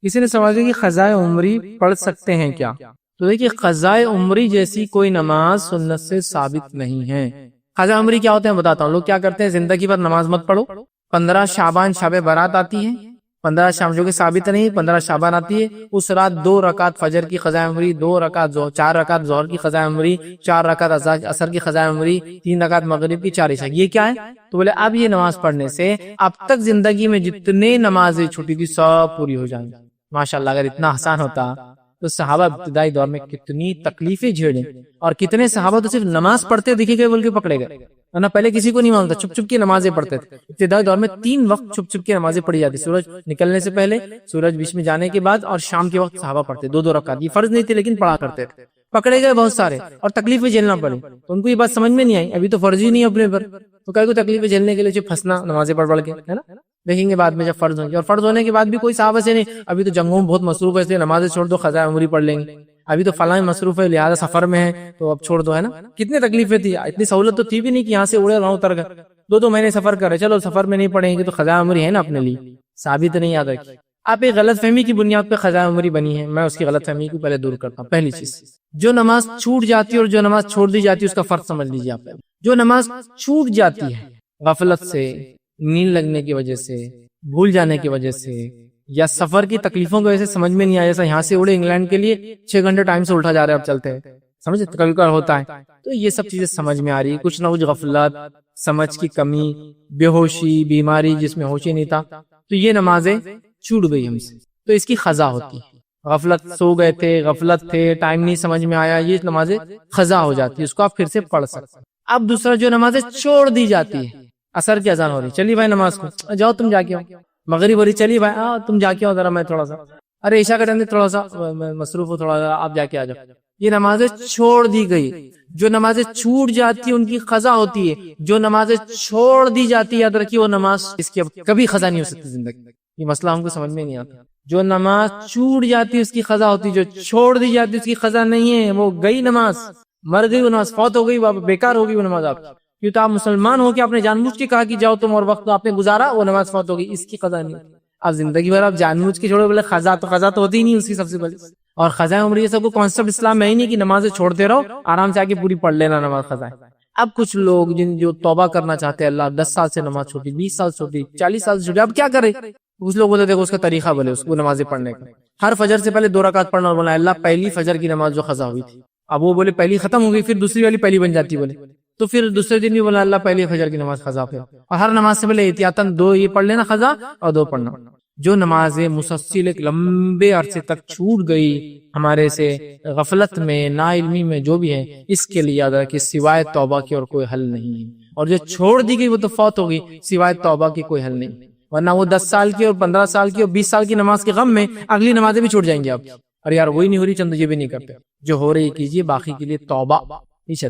کسی نے سوال کیا کہ قضاء عمری پڑھ سکتے ہیں کیا؟ تو دیکھیے قضاء عمری جیسی کوئی نماز سنت سے ثابت نہیں ہے۔ قضاء عمری کیا ہوتے ہیں بتاتا ہوں۔ لوگ کیا کرتے ہیں، زندگی بھر نماز مت پڑھو، 15 شعبان شب برات آتی ہے، 15 شعبان جو کہ ثابت نہیں، 15 شعبان آتی ہے، اس رات 2 رکعت فجر کی قضاء عمری، 2 رکعت ظہر، 4 رکعت ظہر کی قضاء عمری، 4 رکعت عصر کی قضاء عمری، 3 رکعت مغرب کی، 4 عشاء۔ یہ کیا ہے؟ تو بولے اب یہ نماز پڑھنے سے اب تک زندگی میں جتنے نمازیں چھوٹی تھی سب پوری ہو جائیں گی۔ ماشاءاللہ اگر اتنا آسان ہوتا تو صحابہ ابتدائی دور میں کتنی تکلیفیں جھیلیں، اور کتنے صحابہ تو صرف نماز پڑھتے دکھے گئے بول کے پکڑے گئے، ورنہ پہلے کسی کو نہیں معلوم تھا، چھپ چھپ کی نمازیں پڑھتے تھے۔ ابتدائی دور میں 3 وقت چھپ چھپ کی نمازیں پڑھی جاتی، سورج نکلنے سے پہلے، سورج بیچ میں جانے کے بعد، اور شام کے وقت صحابہ پڑھتے 2 رکعت۔ یہ فرض نہیں تھے لیکن پڑھا کرتے تھے۔ پکڑے گئے بہت سارے اور تکلیفیں جھیلنا پڑی، تو ان کو یہ بات سمجھ میں نہیں آئی، ابھی تو فرض ہی نہیں اپنے پر، تو کئی کو تکلیفیں جھیلنے کے لیے پھنسنا نمازیں پڑھ کے، ہے نا؟ دیکھیں گے بعد میں جب فرض ہوں گے، اور فرض ہونے کے بعد بھی کوئی صحابہ سے نہیں، ابھی تو جنگوں میں بہت مصروف ہے اس لیے نمازیں چھوڑ دو، قضاء عمری پڑھ لیں گے، ابھی تو فلاں مصروف ہے لہٰذا سفر میں ہے تو اب چھوڑ دو، ہے نا؟ کتنی تکلیفیں تھی، اتنی سہولت تو تھی بھی نہیں کہ یہاں سے اڑے رہا اتر گئے، 2 مہینے سفر کرے، چلو سفر میں نہیں پڑھیں گے تو قضاء عمری ہے نا اپنے لیے، ثابت نہیں یاد رکھی۔ آپ ایک غلط فہمی کی بنیاد پہ قضاء عمری بنی ہے، میں اس کی غلط فہمی کو پہلے دور کرتا ہوں۔ پہلی چیز، جو نماز چھوٹ جاتی ہے اور جو نماز چھوڑ دی جاتی ہے اس کا فرق سمجھ لیجیے آپ۔ جو نماز چھوٹ جاتی ہے غفلت سے، نیند لگنے کی وجہ سے، بھول جانے کی وجہ سے، یا سفر کی تکلیفوں کی وجہ سے سمجھ میں نہیں آیا، جیسا یہاں سے اڑے انگلینڈ کے لیے 6 گھنٹے ٹائم سے الٹا جا رہے اب چلتے ہیں، سمجھے کبھی کبھار ہوتا ہے، تو یہ سب چیزیں سمجھ میں آ رہی، کچھ نہ کچھ غفلت، سمجھ کی کمی، بے ہوشی، بیماری جس میں ہوش ہی نہیں تھا، تو یہ نمازیں چھوٹ گئی ہم سے، تو اس کی قضا ہوتی ہے۔ غفلت سو گئے تھے، غفلت تھے، ٹائم نہیں سمجھ میں آیا، یہ نمازیں قضا ہو جاتی ہے، اس کو آپ پھر سے پڑھ سکتے ہیں۔ اب دوسرا، جو نمازیں چھوڑ دی جاتی ہے، عصر کی اذان ہو رہی، چلیے بھائی نماز کو جاؤ تم جا کے آؤ، مغرب ہو رہی، چلیے بھائی تم جا کے آؤ ذرا، میں تھوڑا سا، ارے عشاء کا ٹائم تھوڑا سا مصروف ہو، تھوڑا سا آپ جا کے آ جاؤ، یہ نمازیں چھوڑ دی گئی۔ جو نمازیں چھوٹ جاتی ہیں ان کی قضا ہوتی ہے، جو نمازیں چھوڑ دی جاتی ہے یاد رکھیے وہ نماز اس کی اب کبھی قضا نہیں ہو سکتی زندگی۔ یہ مسئلہ ہم کو سمجھ میں نہیں آتا، جو نماز چھوٹ جاتی ہے اس کی قضا ہوتی ہے، جو چھوڑ دی جاتی ہے اس کی قضا نہیں ہے، وہ گئی نماز، مر گئی وہ نماز، فوت ہو گئی، بیکار ہوگی وہ نماز آپ کی، کیوں تو آپ مسلمان ہو کے آپ نے جان بوجھ کے کہا کہ جاؤ تم، اور وقت آپ نے گزارا، وہ نماز فوت ہو گئی، اس کی قضا نہیں۔ آپ زندگی بھر آپ جان بوجھ کے چھوڑو، بولے قضا تو ہوتی ہی نہیں اس کی سب سے پہلے، اور قضاء عمری یہ سب کو کانسیپٹ اسلام میں ہی نہیں کہ نمازیں چھوڑتے رہو، آرام سے آ کے پوری پڑھ لینا نماز قضا ہے۔ اب کچھ لوگ جو توبہ کرنا چاہتے ہیں، اللہ 10 سال سے نماز چھوٹی، 20 سال چھوٹی، 40 سال سے چھوٹی، اب کیا کرے؟ کچھ لوگ بولتے دیکھو اس کا طریقہ بولے اس کو نمازیں پڑھنے کا، ہر فجر سے پہلے 2 رکعت پڑھنا، اور بولا اللہ پہلی فجر کی نماز جو قضا ہوئی تھی، اب وہ بولے پہلی ختم ہو گئی، پھر دوسری والی پہلی بن جاتی، بولے تو پھر دوسرے دن بھی بولا اللہ پہلی فجر کی نماز قضا پہ، اور ہر نماز سے پہلے احتیاطاً 2 یہ پڑھ لینا قضا اور 2 پڑھنا۔ جو نمازیں مسلسل ایک لمبے عرصے تک چھوٹ گئی ہمارے سے، غفلت میں، نا علمی میں، جو بھی ہے، اس کے لیے یاد رکھیں سوائے توبہ کے اور کوئی حل نہیں ہے، اور جو چھوڑ دی گئی وہ تو فوت ہو گئی، سوائے توبہ کی کوئی حل نہیں، ورنہ وہ 10 سال کی اور 15 سال کی اور 20 سال کی نماز کے غم میں اگلی نمازیں بھی چھوٹ جائیں گی آپ، ارے یار وہی نہیں ہو رہی، چند یہ بھی نہیں کرتے، جو ہو رہی کیجیے، باقی کے لیے توبہ۔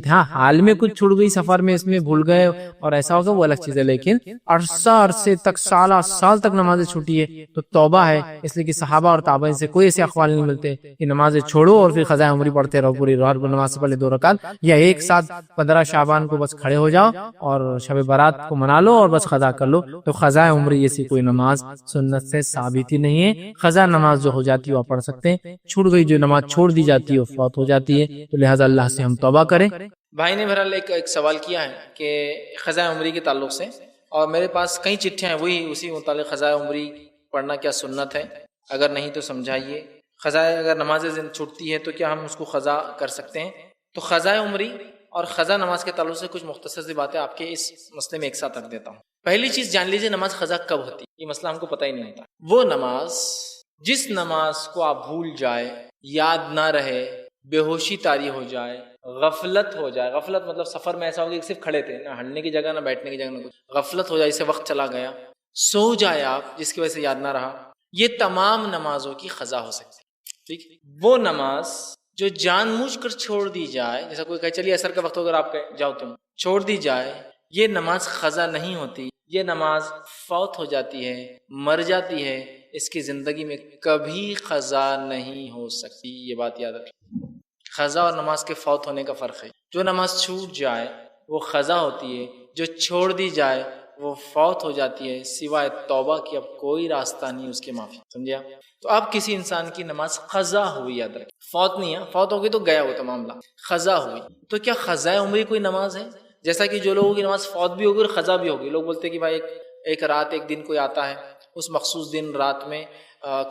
ہاں حال میں کچھ چھوٹ گئی، سفر میں اس میں بھول گئے اور ایسا ہوگا وہ الگ چیز ہے، لیکن عرصے تک، سال تک نمازیں چھوٹی ہے تو توبہ ہے، اس لیے کہ صحابہ اور تابعین سے کوئی ایسے اقوال نہیں ملتے کہ نمازیں چھوڑو اور پھر قضاء عمری پڑھتے رہو پوری رات، نماز سے پہلے 2 رکعت، یا ایک ساتھ 15 شعبان کو بس کھڑے ہو جاؤ اور شب برات کو منا لو اور بس قضا کر لو، تو قضاء عمری جیسی کوئی نماز سنت سے ثابت ہی نہیں ہے۔ قضا نماز جو ہو جاتی ہے وہ پڑھ سکتے ہیں، چھوٹ گئی جو نماز چھوڑ دی جاتی ہے وہ فوت ہو جاتی ہے، تو لہٰذا اللہ سے ہم توبہ کریں۔ بھائی نے بہرحال ایک سوال کیا ہے کہ قضاء عمری کے تعلق سے، اور میرے پاس کئی چٹھیاں ہیں وہی اسی متعلق، قضاء عمری پڑھنا کیا سنت ہے؟ اگر نہیں تو سمجھائیے۔ قضاء اگر نماز چھوٹتی ہے تو کیا ہم اس کو قضا کر سکتے ہیں؟ تو قضاء عمری اور قضا نماز کے تعلق سے کچھ مختصر سی باتیں آپ کے اس مسئلے میں ایک ساتھ رکھ دیتا ہوں۔ پہلی چیز جان لیجیے نماز قضا کب ہوتی ہے، یہ مسئلہ ہم کو پتہ ہی نہیں ہوتا۔ وہ نماز جس نماز کو آپ بھول جائے، یاد نہ رہے، بے ہوشی طاری ہو جائے، غفلت ہو جائے، غفلت مطلب سفر میں ایسا ہو گیا کہ صرف کھڑے تھے، نہ ہلنے کی جگہ نہ بیٹھنے کی جگہ نہ کچھ، غفلت ہو جائے، اسے وقت چلا گیا، سو جائے آپ جس کی وجہ سے یاد نہ رہا، یہ تمام نمازوں کی قضا ہو سکتی ہے۔ ٹھیک، وہ نماز جو جان بوجھ کر چھوڑ دی جائے، جیسا کوئی کہے چلیے عصر کا وقت اگر آپ کہے جاؤ تم، چھوڑ دی جائے، یہ نماز قضا نہیں ہوتی، یہ نماز فوت ہو جاتی ہے، مر جاتی ہے، اس کی زندگی میں کبھی قضا نہیں ہو سکتی، یہ بات یاد رکھیں۔ قضا اور نماز کے فوت ہونے کا فرق ہے۔ جو نماز چھوٹ جائے وہ قضا ہوتی ہے، جو چھوڑ دی جائے وہ فوت ہو جاتی ہے، سوائے توبہ کی اب کوئی راستہ نہیں اس کے معافی، سمجھے آپ؟ تو اب کسی انسان کی نماز قضا ہوئی، یاد رکھیں، فوت نہیں ہے، فوت ہو گئی تو گیا وہ تو معاملہ، قضا ہوئی، تو کیا قضائے عمری کوئی نماز ہے؟ جیسا کہ جو لوگوں کی نماز فوت بھی ہوگی اور قضا بھی ہوگی، لوگ بولتے ہیں کہ بھائی ایک رات ایک دن کوئی آتا ہے، اس مخصوص دن رات میں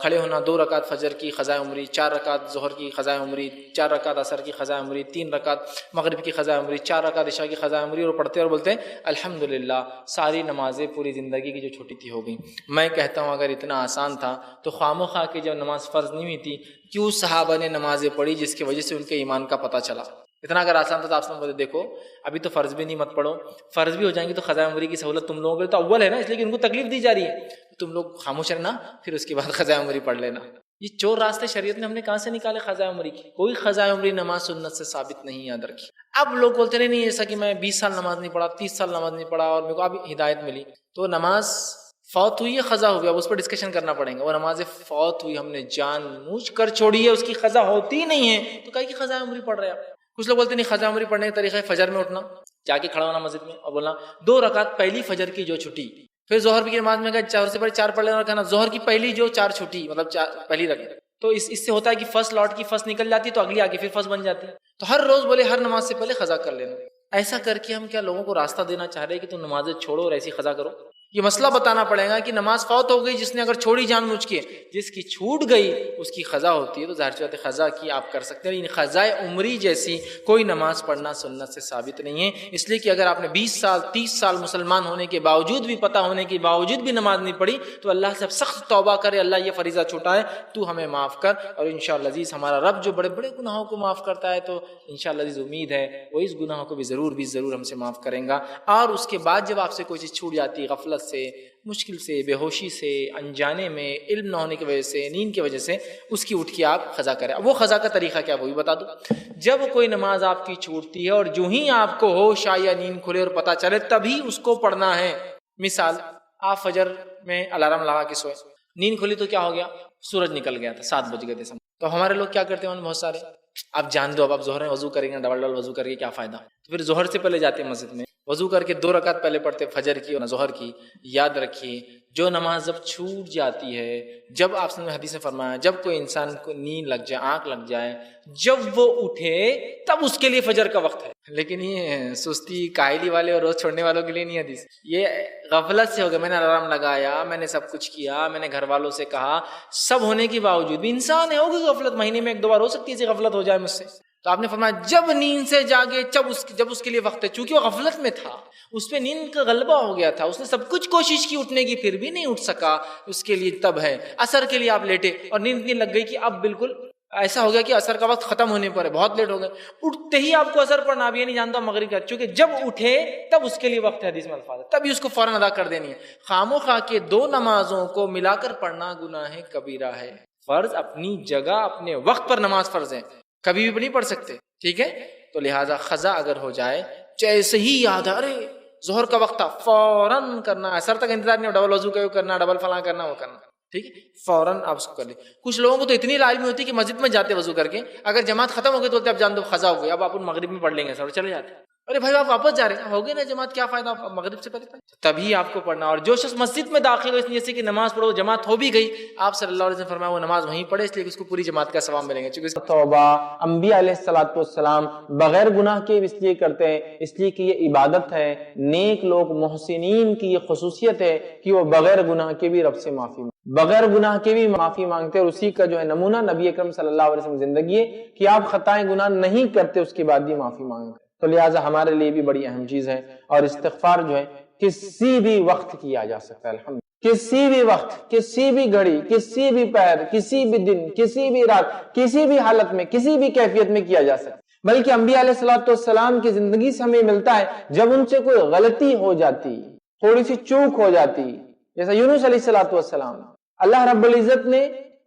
کھڑے ہونا، 2 رکعت فجر کی قضائے عمری، 4 رکعت ظہر کی قضائے عمری، 4 رکعت عصر کی قضائے عمری، 3 رکعت مغرب کی قضائے عمری، 4 رکعت عشاء کی قضائے عمری، اور پڑھتے اور بولتے ہیں الحمدللہ ساری نمازیں پوری زندگی کی جو چھوٹی تھی ہو گئی۔ میں کہتا ہوں اگر اتنا آسان تھا تو خواہ مخواہ کی جب نماز فرض نہیں ہوئی تھی کیوں صحابہ نے نمازیں پڑھی جس کی وجہ سے ان کے ایمان کا پتہ چلا؟ اتنا اگر آسان تھا تو آپ سے دیکھو ابھی تو فرض بھی نہیں مت پڑھو، فرض بھی ہو جائیں گے تو قضائے عمری کی سہولت تم لوگوں کے تو اول ہے نا، اس لیے کہ ان کو تکلیف دی جا رہی ہے، تم لوگ خاموش رہنا پھر اس کے بعد قضائے عمری پڑھ لینا۔ یہ چور راستے شریعت نے ہم نے کہاں سے نکالے قضائے عمری کی؟ کوئی قضائے عمری نماز سنت سے ثابت نہیں، یاد رکھی۔ اب لوگ بولتے نہیں ایسا کہ میں 20 سال نماز نہیں پڑھا، 30 سال نماز نہیں پڑھا اور میرے کو اب ہدایت ملی، تو نماز فوت ہوئی ہے قضا ہو گیا، اب اس پر ڈسکشن کرنا پڑے گا۔ وہ نماز فوت ہوئی ہم نے جان بوجھ کر چھوڑی ہے، اس کی قضا ہوتی نہیں ہے تو کہیں کہ قضائے عمری پڑھ رہے آپ۔ کچھ لوگ بولتے نہیں قضائے عمری پڑھنے کا طریقہ ہے فجر میں اٹھنا، جا کے کھڑا ہونا مسجد میں اور بولنا 2 رکعت پہلی فجر کی جو چھٹی، پھر ظہر کی نماز میں گئے 4 سے پہلے 4 پڑھ لینا اور کہنا ظہر کی پہلی جو 4 چھٹی، مطلب 4 پہلی رکعت، تو اس سے ہوتا ہے کہ فرسٹ لاٹ کی فرسٹ نکل جاتی ہے تو اگلی آگے پھر فرسٹ بن جاتی ہے، تو ہر روز بولے ہر نماز سے پہلے قضا کر لینا۔ ایسا کر کے ہم کیا لوگوں کو راستہ دینا چاہ رہے ہیں کہ تم نمازیں چھوڑو اور ایسی قضا کرو؟ یہ مسئلہ بتانا پڑے گا کہ نماز فوت ہو گئی، جس نے اگر چھوڑی جان بوجھ کے، جس کی چھوٹ گئی اس کی قضا ہوتی ہے، تو ظاہر سی بات ہے قضا کی آپ کر سکتے ہیں، لیکن قضائے عمری جیسی کوئی نماز پڑھنا سنت سے ثابت نہیں ہے۔ اس لیے کہ اگر آپ نے 20 سال 30 سال مسلمان ہونے کے باوجود بھی، پتہ ہونے کے باوجود بھی نماز نہیں پڑھی تو اللہ سے سخت توبہ کرے، اللہ یہ فریضہ چھوٹا ہے تو ہمیں معاف کر، اور انشاءاللہ عزیز ہمارا رب جو بڑے بڑے گناہوں کو معاف کرتا ہے تو انشاءاللہ عزیز امید ہے وہ اس گناہوں کو بھی ضرور ہم سے معاف کریں گا۔ اور اس کے بعد جب آپ سے کوئی چیز چھوٹ جاتی ہے، غفلت سے، مشکل سے، بے ہوشی سے، انجانے میں، علم نہ ہونے کی وجہ سے، نیند کی وجہ سے، اس کی اٹھ کے آپ قضا کریں۔ اب وہ قضا کا طریقہ کیا وہ بھی بتا دو۔ جب کوئی نماز آپ کی چھوٹتی ہے اور جو ہی آپ کو ہوش آئے یا نیند کھلے اور پتہ چلے تبھی اس کو پڑھنا ہے۔ مثال آپ فجر میں الارم لگا کے سوئے، نیند کھلی تو کیا ہو گیا؟ سورج نکل گیا تھا، 7 بج گئے تھے، تو ہمارے لوگ کیا کرتے ہیں بہت سارے، آپ جان دو اب آپ ظہر میں وضو کریں گے، ڈبل وضو کر کے کیا فائدہ، تو پھر ظہر سے پہلے جاتے ہیں مسجد میں، وضو کر کے 2 رکعت پہلے پڑھتے فجر کی اور ظہر کی۔ یاد رکھیے جو نماز جب چھوٹ جاتی ہے، جب آپ نے حدیث میں فرمایا جب کوئی انسان کو نیند لگ جائے، آنکھ لگ جائے، جب وہ اٹھے تب اس کے لیے فجر کا وقت ہے۔ لیکن یہ سستی کاہلی والے اور روز چھوڑنے والوں کے لیے نہیں حدیث، یہ غفلت سے ہو گیا۔ میں نے الارم لگایا، میں نے سب کچھ کیا، میں نے گھر والوں سے کہا، سب ہونے کے باوجود بھی انسان ہے، ہوگی غفلت، مہینے میں 1-2 بار ہو سکتی ہے ایسی غفلت ہو جائے مجھ سے، تو آپ نے فرمایا جب نیند سے جاگے جب اس کے لیے وقت ہے، چونکہ وہ غفلت میں تھا، اس پہ نیند کا غلبہ ہو گیا تھا، اس نے سب کچھ کوشش کی اٹھنے کی پھر بھی نہیں اٹھ سکا، اس کے لیے تب ہے۔ عصر کے لیے آپ لیٹے اور نیند اتنی لگ گئی کہ اب بالکل ایسا ہو گیا کہ عصر کا وقت ختم ہونے پر ہے، بہت لیٹ ہو گئے، اٹھتے ہی آپ کو عصر پڑھنا، اب یہ نہیں جانتا مغرب کا، چونکہ جب اٹھے تب اس کے لیے وقت ہے، حدیث میں الفاظ ہے، تبھی اس کو فوراً ادا کر دینی ہے۔ خواہ مخواہ کے 2 نمازوں کو ملا کر پڑھنا گناہ کبیرہ ہے۔ فرض اپنی جگہ اپنے وقت پر نماز فرض ہے، کبھی بھی نہیں پڑھ سکتے، ٹھیک ہے؟ تو لہٰذا قضا اگر ہو جائے، جیسے ہی یاد ہے ارے ظہر کا وقت تھا، فوراً کرنا، عصر تک انتظار نہیں، ڈبل وضو کرنا، ڈبل فلاں کرنا، وہ کرنا، ٹھیک ہے؟ فوراً آپ اس کو کر لیں۔ کچھ لوگوں کو تو اتنی لازمی ہوتی ہے کہ مسجد میں جاتے وضو کر کے، اگر جماعت ختم ہو گئی تو بولتے اب جان دو قضا ہو گئی، اب آپ مغرب میں پڑھ لیں گے، سر چلے جاتے ہیں۔ ارے بھائی آپ واپس جا رہے ہیں، ہو گئے نا جماعت، کیا فائدہ مغرب سے پہلے تبھی آپ کو پڑھنا۔ اور جو شخص مسجد میں داخل ہو اس لیے کہ نماز پڑھو، جماعت ہو بھی گئی، آپ صلی اللہ علیہ وسلم فرمایا وہ نماز وہیں پڑھے، اس لیے کہ اس کو پوری جماعت کا ثواب ملیں گے۔ چونکہ توبہ انبیاء علیہ الصلوۃ والسلام بغیر گناہ کے اس لیے کرتے ہیں، اس لیے کہ یہ عبادت ہے۔ نیک لوگ محسنین کی یہ خصوصیت ہے کہ وہ بغیر گناہ کے بھی رب سے معافی بغیر گناہ کے بھی معافی مانگتے، اور اسی کا جو ہے نمونہ نبی اکرم صلی اللہ علیہ وسلم زندگی ہے کہ آپ خطائیں گناہ نہیں کرتے، اس کے بعد بھی معافی مانگتے۔ تو لہٰذا ہمارے لیے بھی بڑی اہم چیز ہے، اور استغفار جو ہے کسی بھی وقت کیا جا سکتا ہے، الحمدللہ کسی بھی وقت، کسی بھی گھڑی، کسی بھی پہر، کسی بھی دن، کسی بھی رات، کسی بھی حالت میں، کسی بھی کیفیت میں کیا جا سکتا ہے۔ بلکہ انبیاء علیہ الصلوۃ والسلام کی زندگی سے ہمیں ملتا ہے جب ان سے کوئی غلطی ہو جاتی، تھوڑی سی چوک ہو جاتی، جیسا یونس علیہ الصلوۃ والسلام، اللہ رب العزت نے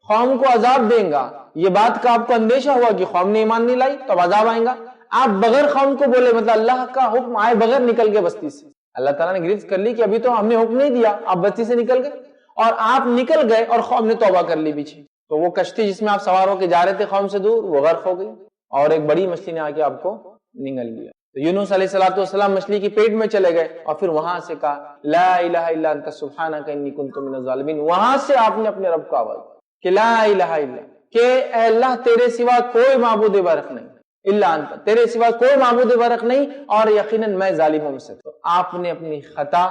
قوم کو عذاب دیں گا، یہ بات کا آپ کو اندیشہ ہوا کہ قوم نے ایمان نہیں لائی تو اب عذاب آئیں گا، آپ بغیر قوم کو بولے، مطلب اللہ کا حکم آئے بغیر نکل گئے بستی سے، اللہ تعالیٰ نے گرفت کر لی کہ ابھی تو ہم نے حکم نہیں دیا، آپ بستی سے نکل گئے، اور آپ نکل گئے اور قوم نے توبہ کر لی پیچھے، تو وہ کشتی جس میں آپ سوار ہو کے جا رہے تھے قوم سے دور، وہ غرق ہو گئی، اور ایک بڑی مچھلی نے آ کے آپ کو نگل لیا۔ تو یونس علیہ الصلوۃ والسلام مچھلی کے پیٹ میں چلے گئے اور پھر وہاں سے کہا لا الہ الا انت سبحانک انی کنت من الظالمین. وہاں سے آپ نے اپنے رب کو آواز کہ لا الہ الا، کہ اے اللہ تیرے سوا کوئی معبود برحق نہیں، الا انت تیرے سوا کوئی معبود برحق نہیں، اور یقیناً میں ظالموں میں سے. تو آپ نے اپنی خطا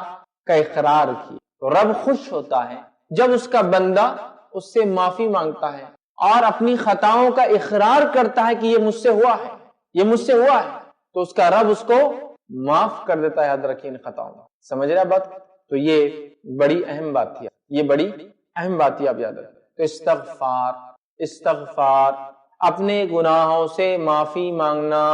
کا اقرار کیا. تو رب خوش ہوتا ہے جب اس کا بندہ اس سے معافی مانگتا ہے اور اپنی خطاؤں کا اقرار کرتا ہے کہ یہ مجھ سے ہوا ہے، یہ مجھ سے ہوا ہے، تو اس کا رب اس کو معاف کر دیتا ہے. یاد رکھیے ان خطاؤں کو. سمجھ رہے بات؟ تو یہ بڑی اہم بات تھی، یہ بڑی اہم بات تھی، آپ یاد رکھیں. تو استغفار اپنے گناہوں سے معافی مانگنا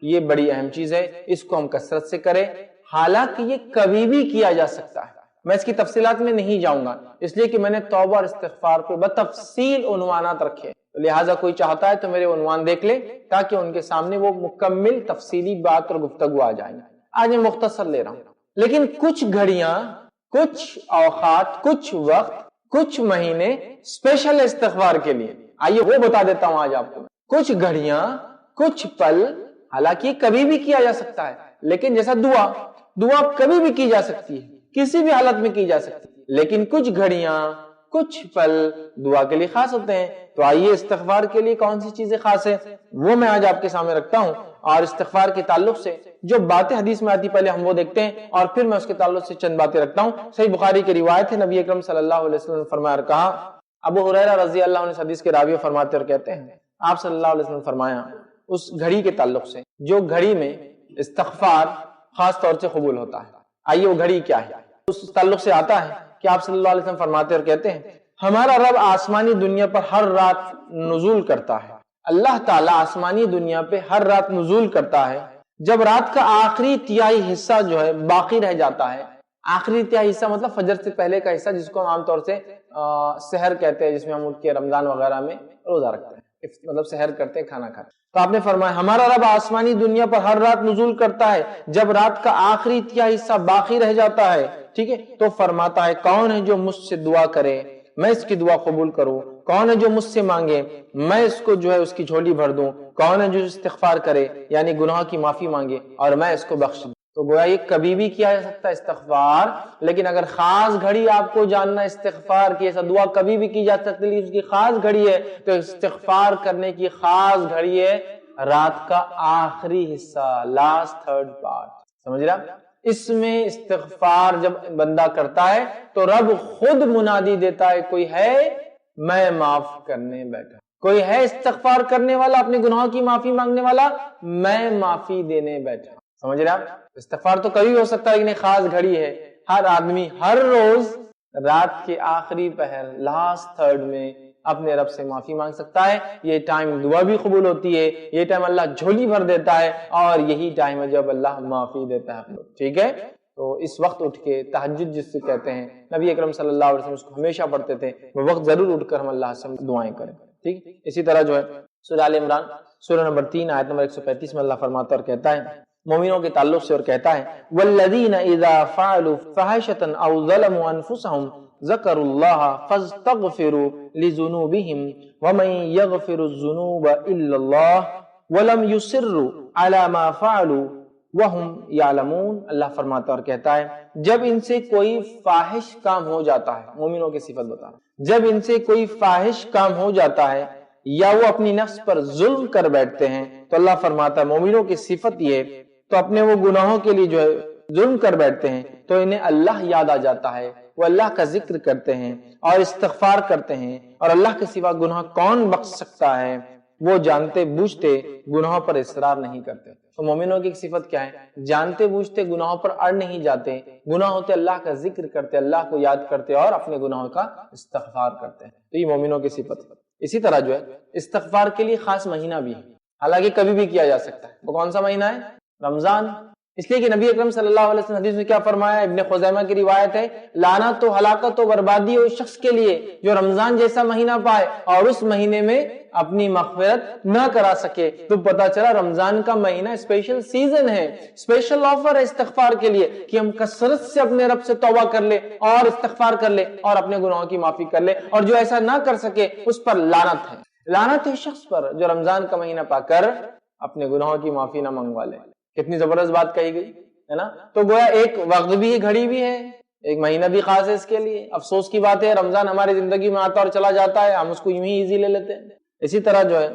یہ بڑی اہم چیز ہے. اس کو ہم کثرت سے کریں. حالانکہ یہ کبھی بھی کیا جا سکتا ہے. میں اس کی تفصیلات میں نہیں جاؤں گا اس لیے کہ میں نے توبہ اور استغفار پہ بتفصیل عنوانات رکھے، لہٰذا کوئی چاہتا ہے تو میرے عنوان دیکھ لے تاکہ ان کے سامنے وہ مکمل تفصیلی بات اور گفتگو آ جائیں. آج میں مختصر لے رہا ہوں، لیکن کچھ گھڑیاں، کچھ اوقات، کچھ وقت، کچھ مہینے اسپیشل استغفار کے لیے. آئیے وہ بتا دیتا ہوں آج آپ کو. کچھ گھڑیاں، کچھ پل، حالانکہ کبھی بھی کیا جا سکتا ہے، لیکن جیسا دعا کبھی بھی کی جا سکتی ہے، کسی بھی حالت میں کی جا سکتی ہے، لیکن کچھ گھڑیاں، کچھ پل دعا کے لیے خاص ہوتے ہیں. تو آئیے استغفار کے لیے کون سی چیزیں خاص ہیں وہ میں آج آپ کے سامنے رکھتا ہوں، اور استغفار کے تعلق سے جو باتیں حدیث میں آتی پہلے ہم وہ دیکھتے ہیں، اور پھر میں اس کے تعلق سے چند باتیں رکھتا ہوں. صحیح بخاری کی روایت ہے، نبی اکرم صلی اللہ علیہ وسلم نے فرمایا اور کہا، ابو ہریرہ رضی اللہ عنہ اس حدیث کے راوی فرماتے اور کہتے ہیں، آپ صلی اللہ علیہ وسلم نے فرمایا اس گھڑی کے تعلق سے جو گھڑی میں استغفار خاص طور سے قبول ہوتا ہے. آئیے وہ گھڑی کیا ہے؟ اس تعلق سے آتا ہے کہ آپ صلی اللہ علیہ وسلم فرماتے اور کہتے ہیں، ہمارا رب آسمانی دنیا پر ہر رات نزول کرتا ہے. اللہ تعالیٰ آسمانی دنیا پہ ہر رات نزول کرتا ہے. جب رات کا آخری تہائی حصہ جو ہے باقی رہ جاتا ہے، آخری تہائی حصہ مطلب فجر سے پہلے کا حصہ جس کو ہم عام طور سے سحر کہتے ہیں، جس میں ہم اٹھ کے رمضان وغیرہ میں روزہ رکھتے ہیں، مطلب سحر کرتے ہیں، کھانا کھاتے ہیں. تو آپ نے فرمایا ہمارا رب آسمانی دنیا پر ہر رات نزول کرتا ہے جب رات کا آخری تہائی حصہ باقی رہ جاتا ہے. ٹھیک ہے، تو فرماتا ہے کون ہے جو مجھ سے دعا کرے میں اس کی دعا قبول کروں، کون ہے جو مجھ سے مانگے میں اس کو جو ہے اس کی جھولی بھر دوں، کون ہے جو استغفار کرے یعنی گناہ کی معافی مانگے اور میں اس کو بخش دوں. تو گویا یہ کبھی بھی کیا جا سکتا ہے استغفار، لیکن اگر خاص گھڑی آپ کو جاننا استغفار کی، ایسا دعا کبھی بھی کی جا سکتی ہے اس کی خاص گھڑی ہے، تو استغفار کرنے کی خاص گھڑی ہے رات کا آخری حصہ، لاسٹ تھرڈ پارٹ. سمجھ رہا؟ اس میں استغفار جب بندہ کرتا ہے تو رب خود منادی دیتا ہے کوئی ہے میں معاف کرنے بیٹھا، کوئی ہے استغفار کرنے والا، اپنے گناہوں کی معافی مانگنے والا، میں معافی دینے بیٹھا. سمجھ رہے آپ؟ استغفار تو کبھی ہو سکتا ہے لیکن ایک خاص گھڑی ہے. ہر آدمی ہر روز رات کے آخری پہر لاسٹ تھرڈ میں اپنے رب سے معافی مانگ سکتا ہے. یہ ٹائم دعا بھی قبول ہوتی ہے، یہ ٹائم اللہ جھولی بھر دیتا ہے، اور یہی ٹائم ہے جب اللہ معافی دیتا ہے. ٹھیک ہے، تو اس وقت اٹھ کے تہجد جس سے کہتے ہیں، نبی اکرم صلی اللہ علیہ وسلم اس کو ہمیشہ پڑھتے تھے، وہ وقت ضرور اٹھ کر ہم اللہ سے دعائیں کریں. ٹھیک، اسی طرح جو ہے سورہ آل عمران سورہ نمبر 3 آیت نمبر 135 میں اللہ فرماتا اور کہتا ہے مومنوں کے تعلق سے، اور کہتا ہے والذین اذا فعلوا فاحشۃ او ظلموا انفسهم ذکروا اللہ فاستغفروا لذنوبهم ومن یغفر الذنوب الا اللہ ولم یصروا علی ما فعلوا وهم یعلمون. اللہ فرماتا اور کہتا ہے جب ان سے کوئی فاحش کام ہو جاتا ہے، مومنوں کی صفت بتا، جب ان سے کوئی فاحش کام ہو جاتا ہے یا وہ اپنی نفس پر ظلم کر بیٹھتے ہیں، تو اللہ فرماتا ہے مومنوں کی صفت یہ، تو اپنے وہ گناہوں کے لیے جو ہے ظلم کر بیٹھتے ہیں تو انہیں اللہ یاد آ جاتا ہے، وہ اللہ کا ذکر کرتے ہیں اور استغفار کرتے ہیں، اور اللہ کے سوا گناہ کون بخش سکتا ہے، وہ جانتے بوجھتے گناہوں پر اصرار نہیں کرتے. تو مومنوں کی صفت کیا ہے؟ جانتے بوجھتے گناہوں پر اڑ نہیں جاتے، گناہ ہوتے اللہ کا ذکر کرتے، اللہ کو یاد کرتے اور اپنے گناہوں کا استغفار کرتے ہیں. تو یہ مومنوں کی صفت ہے. اسی طرح جو ہے استغفار کے لیے خاص مہینہ بھی ہے، حالانکہ کبھی بھی کیا جا سکتا ہے. وہ کون سا مہینہ ہے؟ رمضان. اس لیے کہ نبی اکرم صلی اللہ علیہ وسلم حدیث میں کیا فرمایا؟ ابن خزیمہ کی روایت ہے، لعنت و ہلاکت و بربادی ہو اس شخص کے لیے جو رمضان جیسا مہینہ پائے اور اس مہینے میں اپنی مغفرت نہ کرا سکے. تو پتا چلا رمضان کا مہینہ اسپیشل سیزن ہے، اسپیشل آفر ہے استغفار کے لیے کہ ہم کثرت سے اپنے رب سے توبہ کر لے اور استغفار کر لے اور اپنے گناہوں کی معافی کر لے، اور جو ایسا نہ کر سکے اس پر لعنت ہے. لعنت ہے شخص پر جو رمضان کا مہینہ پا کر اپنے گناہوں کی معافی نہ منگوا لے. کتنی زبردست بات کہی گئی ہے نا. تو گویا ایک وقت بھی ہے، گھڑی بھی ہے، ایک مہینہ بھی خاص ہے اس کے لیے. افسوس کی بات ہے رمضان ہماری زندگی میں آتا اور چلا جاتا ہے، ہم اس کو یوں ہی ایزی لے لیتے ہیں. اسی طرح جو ہے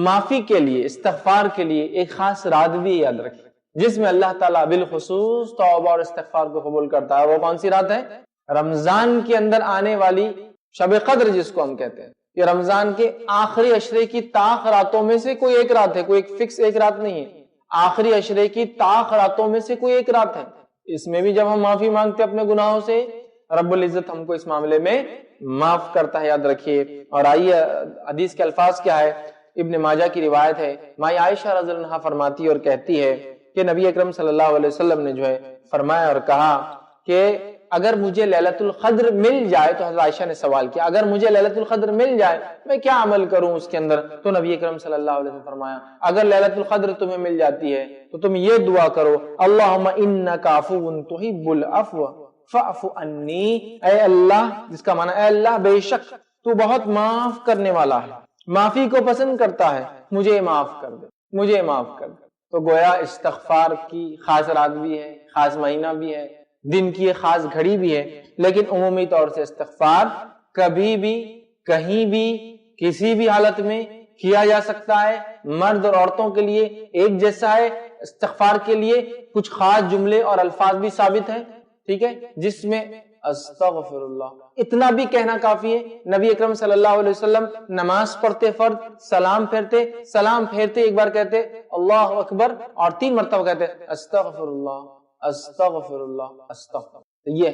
معافی کے لیے، استغفار کے لیے ایک خاص رات بھی یاد رکھیں جس میں اللہ تعالیٰ بالخصوص توبہ اور استغفار کو قبول کرتا ہے. وہ کون سی رات ہے؟ رمضان کے اندر آنے والی شب قدر جس کو ہم کہتے ہیں. یہ رمضان کے آخری عشرے کی طاق راتوں میں سے کوئی ایک رات ہے، کوئی ایک فکس ایک رات نہیں ہے. آخری عشرے کی طاق راتوں میں سے کوئی ایک رات ہے. اس میں بھی جب ہم معافی مانگتے اپنے گناہوں سے، رب العزت ہم کو اس معاملے میں معاف کرتا ہے، یاد رکھیے. اور آئیے حدیث کے الفاظ کیا ہے. ابن ماجہ کی روایت ہے، مائی عائشہ رضی اللہ عنہا فرماتی اور کہتی ہے کہ نبی اکرم صلی اللہ علیہ وسلم نے جو ہے فرمایا اور کہا کہ اگر مجھے لیلۃ القدر مل جائے، تو حضرت عائشہ نے سوال کیا اگر مجھے لیلۃ القدر مل جائے میں کیا عمل کروں اس کے اندر؟ تو نبی اکرم صلی اللہ علیہ وسلم فرمایا اگر لیلۃ القدر تمہیں مل جاتی ہے تو تم یہ دعا کرو، اللہم انک عفو تحب العفو فاعف عنی. اے اللہ، جس کا معنی اے اللہ بے شک تو بہت معاف کرنے والا ہے، معافی کو پسند کرتا ہے، مجھے معاف کر دے، مجھے معاف کر دے. تو گویا استغفار کی خاص رات بھی ہے، خاص مہینہ بھی ہے، دن کی ایک خاص گھڑی بھی ہے. لیکن عمومی طور سے استغفار کبھی بھی کہیں بھی کسی بھی حالت میں کیا جا سکتا ہے. مرد اور عورتوں کے لیے ایک جیسا ہے. استغفار کے لیے کچھ خاص جملے اور الفاظ بھی ثابت ہیں، ٹھیک ہے، جس میں استغفر اللہ اتنا بھی کہنا کافی ہے. نبی اکرم صلی اللہ علیہ وسلم نماز پڑھتے فرض سلام پھیرتے ایک بار کہتے اللہ اکبر اور 3 مرتبہ کہتے استغفر اللہ استغفر اللہ استغفر. یہ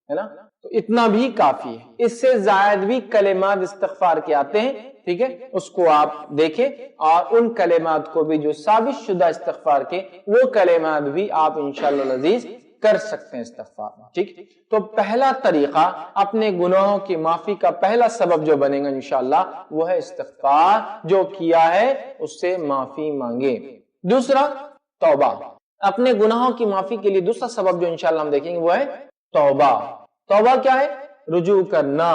ہے نا، تو اتنا بھی کافی ہے. اس سے زائد بھی کلمات استغفار کے آتے ہیں، ٹھیک ہے، اس کو آپ دیکھیں اور ان کلمات کو بھی جو ثابت شدہ استغفار کے، وہ کلمات بھی آپ انشاءاللہ العزیز کر سکتے ہیں استغفار. ٹھیک، تو پہلا طریقہ اپنے گناہوں کی معافی کا پہلا سبب جو بنے گا انشاءاللہ وہ ہے استغفار. جو کیا ہے اس سے معافی مانگے. دوسرا توبہ. اپنے گناہوں کی معافی کے لیے دوسرا سبب جو انشاءاللہ ہم دیکھیں گے وہ ہے توبہ. توبہ کیا ہے؟ رجوع کرنا،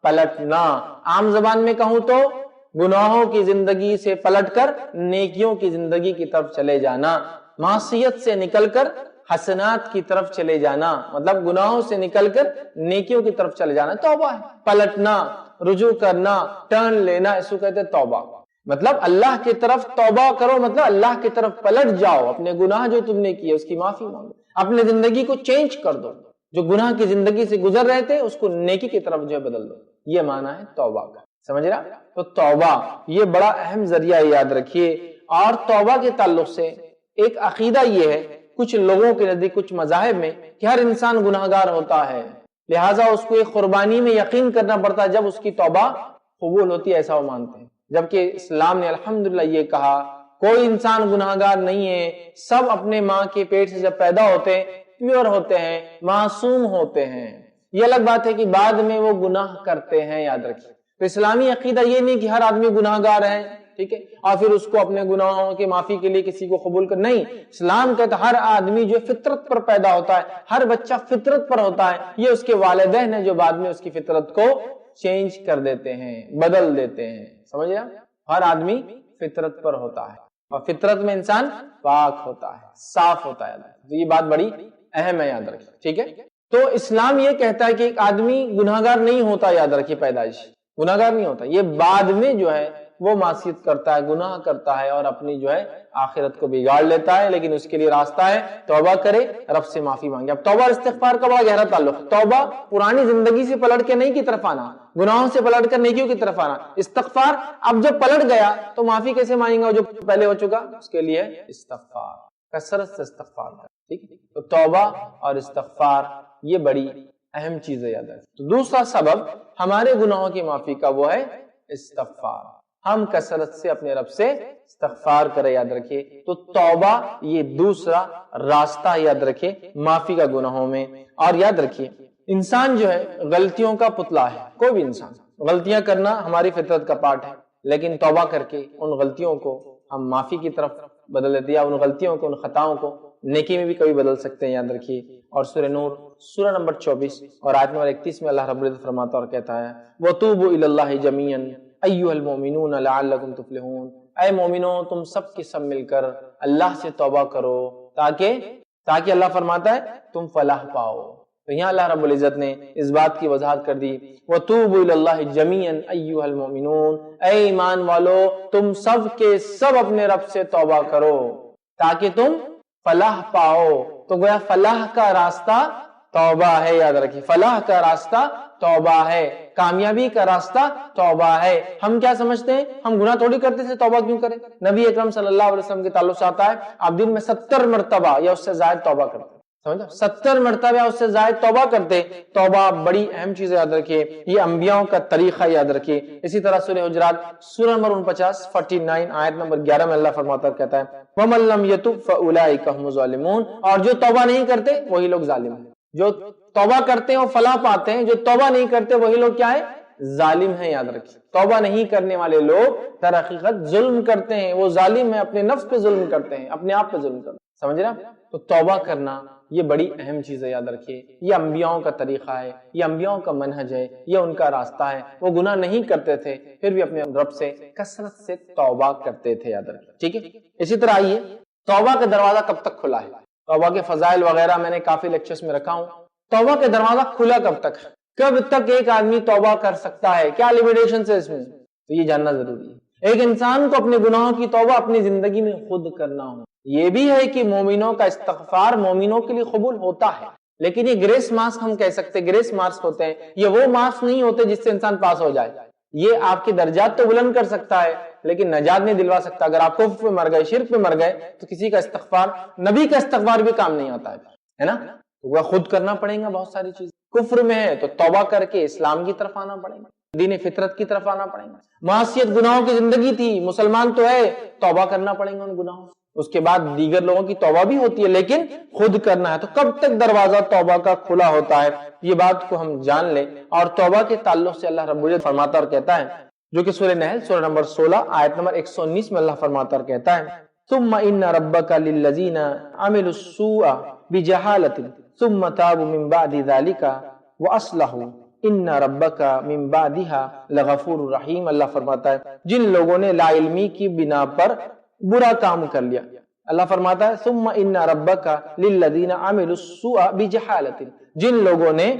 پلٹنا. عام زبان میں کہوں تو گناہوں کی زندگی سے پلٹ کر نیکیوں کی زندگی کی طرف چلے جانا، معصیت سے نکل کر حسنات کی طرف چلے جانا، مطلب گناہوں سے نکل کر نیکیوں کی طرف چلے جانا توبہ ہے. پلٹنا، رجوع کرنا، ٹرن لینا، اس کو کہتے ہیں توبہ. مطلب اللہ کی طرف توبہ کرو، مطلب اللہ کی طرف پلٹ جاؤ، اپنے گناہ جو تم نے کیے اس کی معافی مانگو، اپنے زندگی کو چینج کر دو، جو گناہ کی زندگی سے گزر رہے تھے اس کو نیکی کی طرف جو ہے بدل دو. یہ معنی ہے توبہ کا. سمجھ رہا؟ تو توبہ یہ بڑا اہم ذریعہ ہے، یاد رکھیے. اور توبہ کے تعلق سے ایک عقیدہ یہ ہے کچھ لوگوں کے نزدیک، کچھ مذاہب میں، کہ ہر انسان گناہگار ہوتا ہے، لہٰذا اس کو ایک قربانی میں یقین کرنا پڑتا ہے جب اس کی توبہ قبول ہوتی ہے، ایسا وہ مانتے ہیں. جبکہ اسلام نے الحمدللہ یہ کہا کوئی انسان گناہگار نہیں ہے، سب اپنے ماں کے پیٹ سے جب پیدا ہوتے ہیں پیور ہوتے ہیں، معصوم ہوتے ہیں. یہ الگ بات ہے کہ بعد میں وہ گناہ کرتے ہیں، یاد رکھیے. تو اسلامی عقیدہ یہ نہیں کہ ہر آدمی گناہگار ہے، ٹھیک ہے، اور پھر اس کو اپنے گناہوں کے معافی کے لیے کسی کو قبول کر، نہیں. اسلام کہتا ہے ہر آدمی جو فطرت پر پیدا ہوتا ہے، ہر بچہ فطرت پر ہوتا ہے، یہ اس کے والدین ہیں جو بعد میں اس کی فطرت کو چینج کر دیتے ہیں، بدل دیتے ہیں. سمجھ رہے؟ ہر آدمی فطرت پر ہوتا ہے اور فطرت میں انسان پاک ہوتا ہے، صاف ہوتا ہے. تو یہ بات بڑی اہم ہے، یاد رکھیں. ٹھیک ہے، تو اسلام یہ کہتا ہے کہ ایک آدمی گناہگار نہیں ہوتا، یاد رکھیے، پیدائش گناہگار نہیں ہوتا، یہ بعد میں جو ہے وہ معصیت کرتا ہے، گناہ کرتا ہے اور اپنی جو ہے آخرت کو بگاڑ لیتا ہے. لیکن اس کے لیے راستہ ہے توبہ کرے، رب سے معافی مانگے. اب توبہ اور استغفار کا بڑا گہرا تعلق. توبہ پرانی زندگی سے پلٹ کے نہیں کی طرف آنا، گناہوں سے پلٹ کر نیکیوں کی طرف آنا. استغفار اب جب پلٹ گیا تو معافی کیسے مانگے گا جو پہلے ہو چکا؟ اس کے لیے استغفار، کثرت سے استغفار کر. ٹھیک ہے، تو توبہ اور استغفار یہ بڑی اہم چیز ہے، یاد رکھیں. تو دوسرا سبب ہمارے گناہوں کی معافی کا وہ ہے استغفار. ہم کثرت سے اپنے رب سے استغفار کریں، یاد رکھیے. تو توبہ یہ دوسرا راستہ، یاد رکھیے، معافی کا گناہوں میں. اور یاد رکھیے انسان جو ہے غلطیوں کا پتلا ہے. کوئی بھی انسان، غلطیاں کرنا ہماری فطرت کا پارٹ ہے، لیکن توبہ کر کے ان غلطیوں کو ہم معافی کی طرف بدل دیتے ہیں، ان غلطیوں کو، ان خطاؤں کو نیکی میں بھی کبھی بدل سکتے ہیں، یاد رکھیے. اور سورہ نور سورہ نمبر 24 اور آیت نمبر 31 میں اللہ رب العزت فرماتا اور کہتا ہے وَتُوبُوا إِلَى اللَّهِ جَمِيعًا أَيُّهَا الْمُؤْمِنُونَ لَعَلَّكُمْ تُفْلِحُونَ. اے مومنو تم سب کے سب مل کر اللہ سے توبہ کرو تاکہ اللہ فرماتا ہے تم فلاح پاؤ. تو یہاں اللہ رب العزت نے اس بات کی وضاحت کر دی وَتُوبُوا إِلَى اللَّهِ جَمِيعًا أَيُّهَا الْمُؤْمِنُونَ، اے ایمان والو تم سب کے سب اپنے رب سے توبہ کرو تاکہ تم فلاح پاؤ. تو گویا فلاح کا راستہ توبہ ہے، یاد رکھیے فلاح کا راستہ توبہ ہے، کامیابی کا راستہ توبہ ہے. ہم کیا سمجھتے ہیں؟ ہم گناہ تھوڑی کرتے تھے، توبہ کیوں کریں؟ نبی اکرم صلی اللہ علیہ وسلم کے تعلق سے آتا ہے آپ دن میں 70 مرتبہ یا اس سے زائد توبہ کرتے، سمجھا؟ 70 مرتبہ اس سے زائد توبہ کرتے. توبہ بڑی اہم چیز یاد رکھیے، یہ انبیاء کا طریقہ یاد رکھیے. اسی طرح سورہ حجرات سورہ نمبر 49 آیت نمبر 11 میں اللہ فرماتا کہتا ہے وَمَن لَّمْ يَتُبْ فَأُولَٰئِكَ هُمُ الظَّالِمُونَ، اور جو توبہ نہیں کرتے وہی لوگ ظالم ہیں. جو توبہ کرتے ہیں وہ فلاح پاتے ہیں، جو توبہ نہیں کرتے وہی لوگ کیا ہے؟ ظالم ہیں. یاد رکھیے توبہ نہیں کرنے والے لوگ در حقیقت ظلم کرتے ہیں، وہ ظالم ہیں، اپنے نفس پہ ظلم کرتے ہیں، اپنے آپ پہ ظلم کرتے ہیں. سمجھ رہے ہیں؟ تو توبہ کرنا یہ بڑی اہم چیز ہے، یاد رکھیے یہ انبیاء کا طریقہ ہے، یہ انبیاء کا منہج ہے، یہ ان کا راستہ ہے. وہ گناہ نہیں کرتے تھے پھر بھی اپنے رب سے کثرت سے توبہ کرتے تھے، یاد رکھیے. ٹھیک ہے، اسی طرح آئیے توبہ کا دروازہ کب تک کھلا ہے؟ توبہ کے فضائل وغیرہ میں نے کافی لیکچرز میں رکھا ہوں. توبہ کا دروازہ کھلا کب تک ہے؟ کب تک ایک آدمی توبہ کر سکتا ہے؟ کیا لیمیٹیشنز ہے اس میں؟ تو یہ جاننا ضروری ہے. ایک انسان کو اپنے گناہوں کی توبہ اپنی زندگی میں خود کرنا ہو. یہ بھی ہے کہ مومنوں کا استغفار مومنوں کے لیے قبول ہوتا ہے، لیکن یہ گریس مارکس ہم کہہ سکتے ہیں، گریس مارکس ہوتے ہیں، یہ وہ مارکس نہیں ہوتے جس سے انسان پاس ہو جائے. یہ آپ کے درجات تو بلند کر سکتا ہے لیکن نجات نہیں دلوا سکتا. اگر آپ کفر پہ مر گئے، شرک پہ مر گئے تو کسی کا استغفار، نبی کا استغفار بھی کام نہیں آتا ہے نا. وہ خود کرنا پڑے گا بہت ساری چیز. کفر میں ہے تو توبہ کر کے اسلام کی طرف آنا پڑے گا، دین فطرت کی طرف آنا پڑے گا. معصیت گناہوں کی زندگی تھی، مسلمان تو ہے، توبہ کرنا پڑے گا ان گناہوں سے. اس کے بعد دیگر لوگوں کی توبہ بھی ہوتی ہے لیکن خود کرنا ہے. تو کب تک دروازہ توبہ کا کھلا ہوتا ہے یہ بات کو ہم جان لیں. اور توبہ کے تعلق سے اللہ رب العزت فرماتا اور کہتا ہے جو کہ سورہ نحل سورہ نمبر 16 آیت نمبر 119 میں اللہ فرماتا اور کہتا ہے ثم ان ربک للذین عملوا السوء بجہالۃ ثم تابوا من بعد ذلک واصلحوا ان ربک من بعدها لغفور رحیم. اللہ فرماتا ہے جن لوگوں نے لا علمی کی بنا پر برا کام کر لیا، اللہ فرماتا ہے ثم ان ربک للذین عملوا السوء بجہالۃ، جن لوگوں نے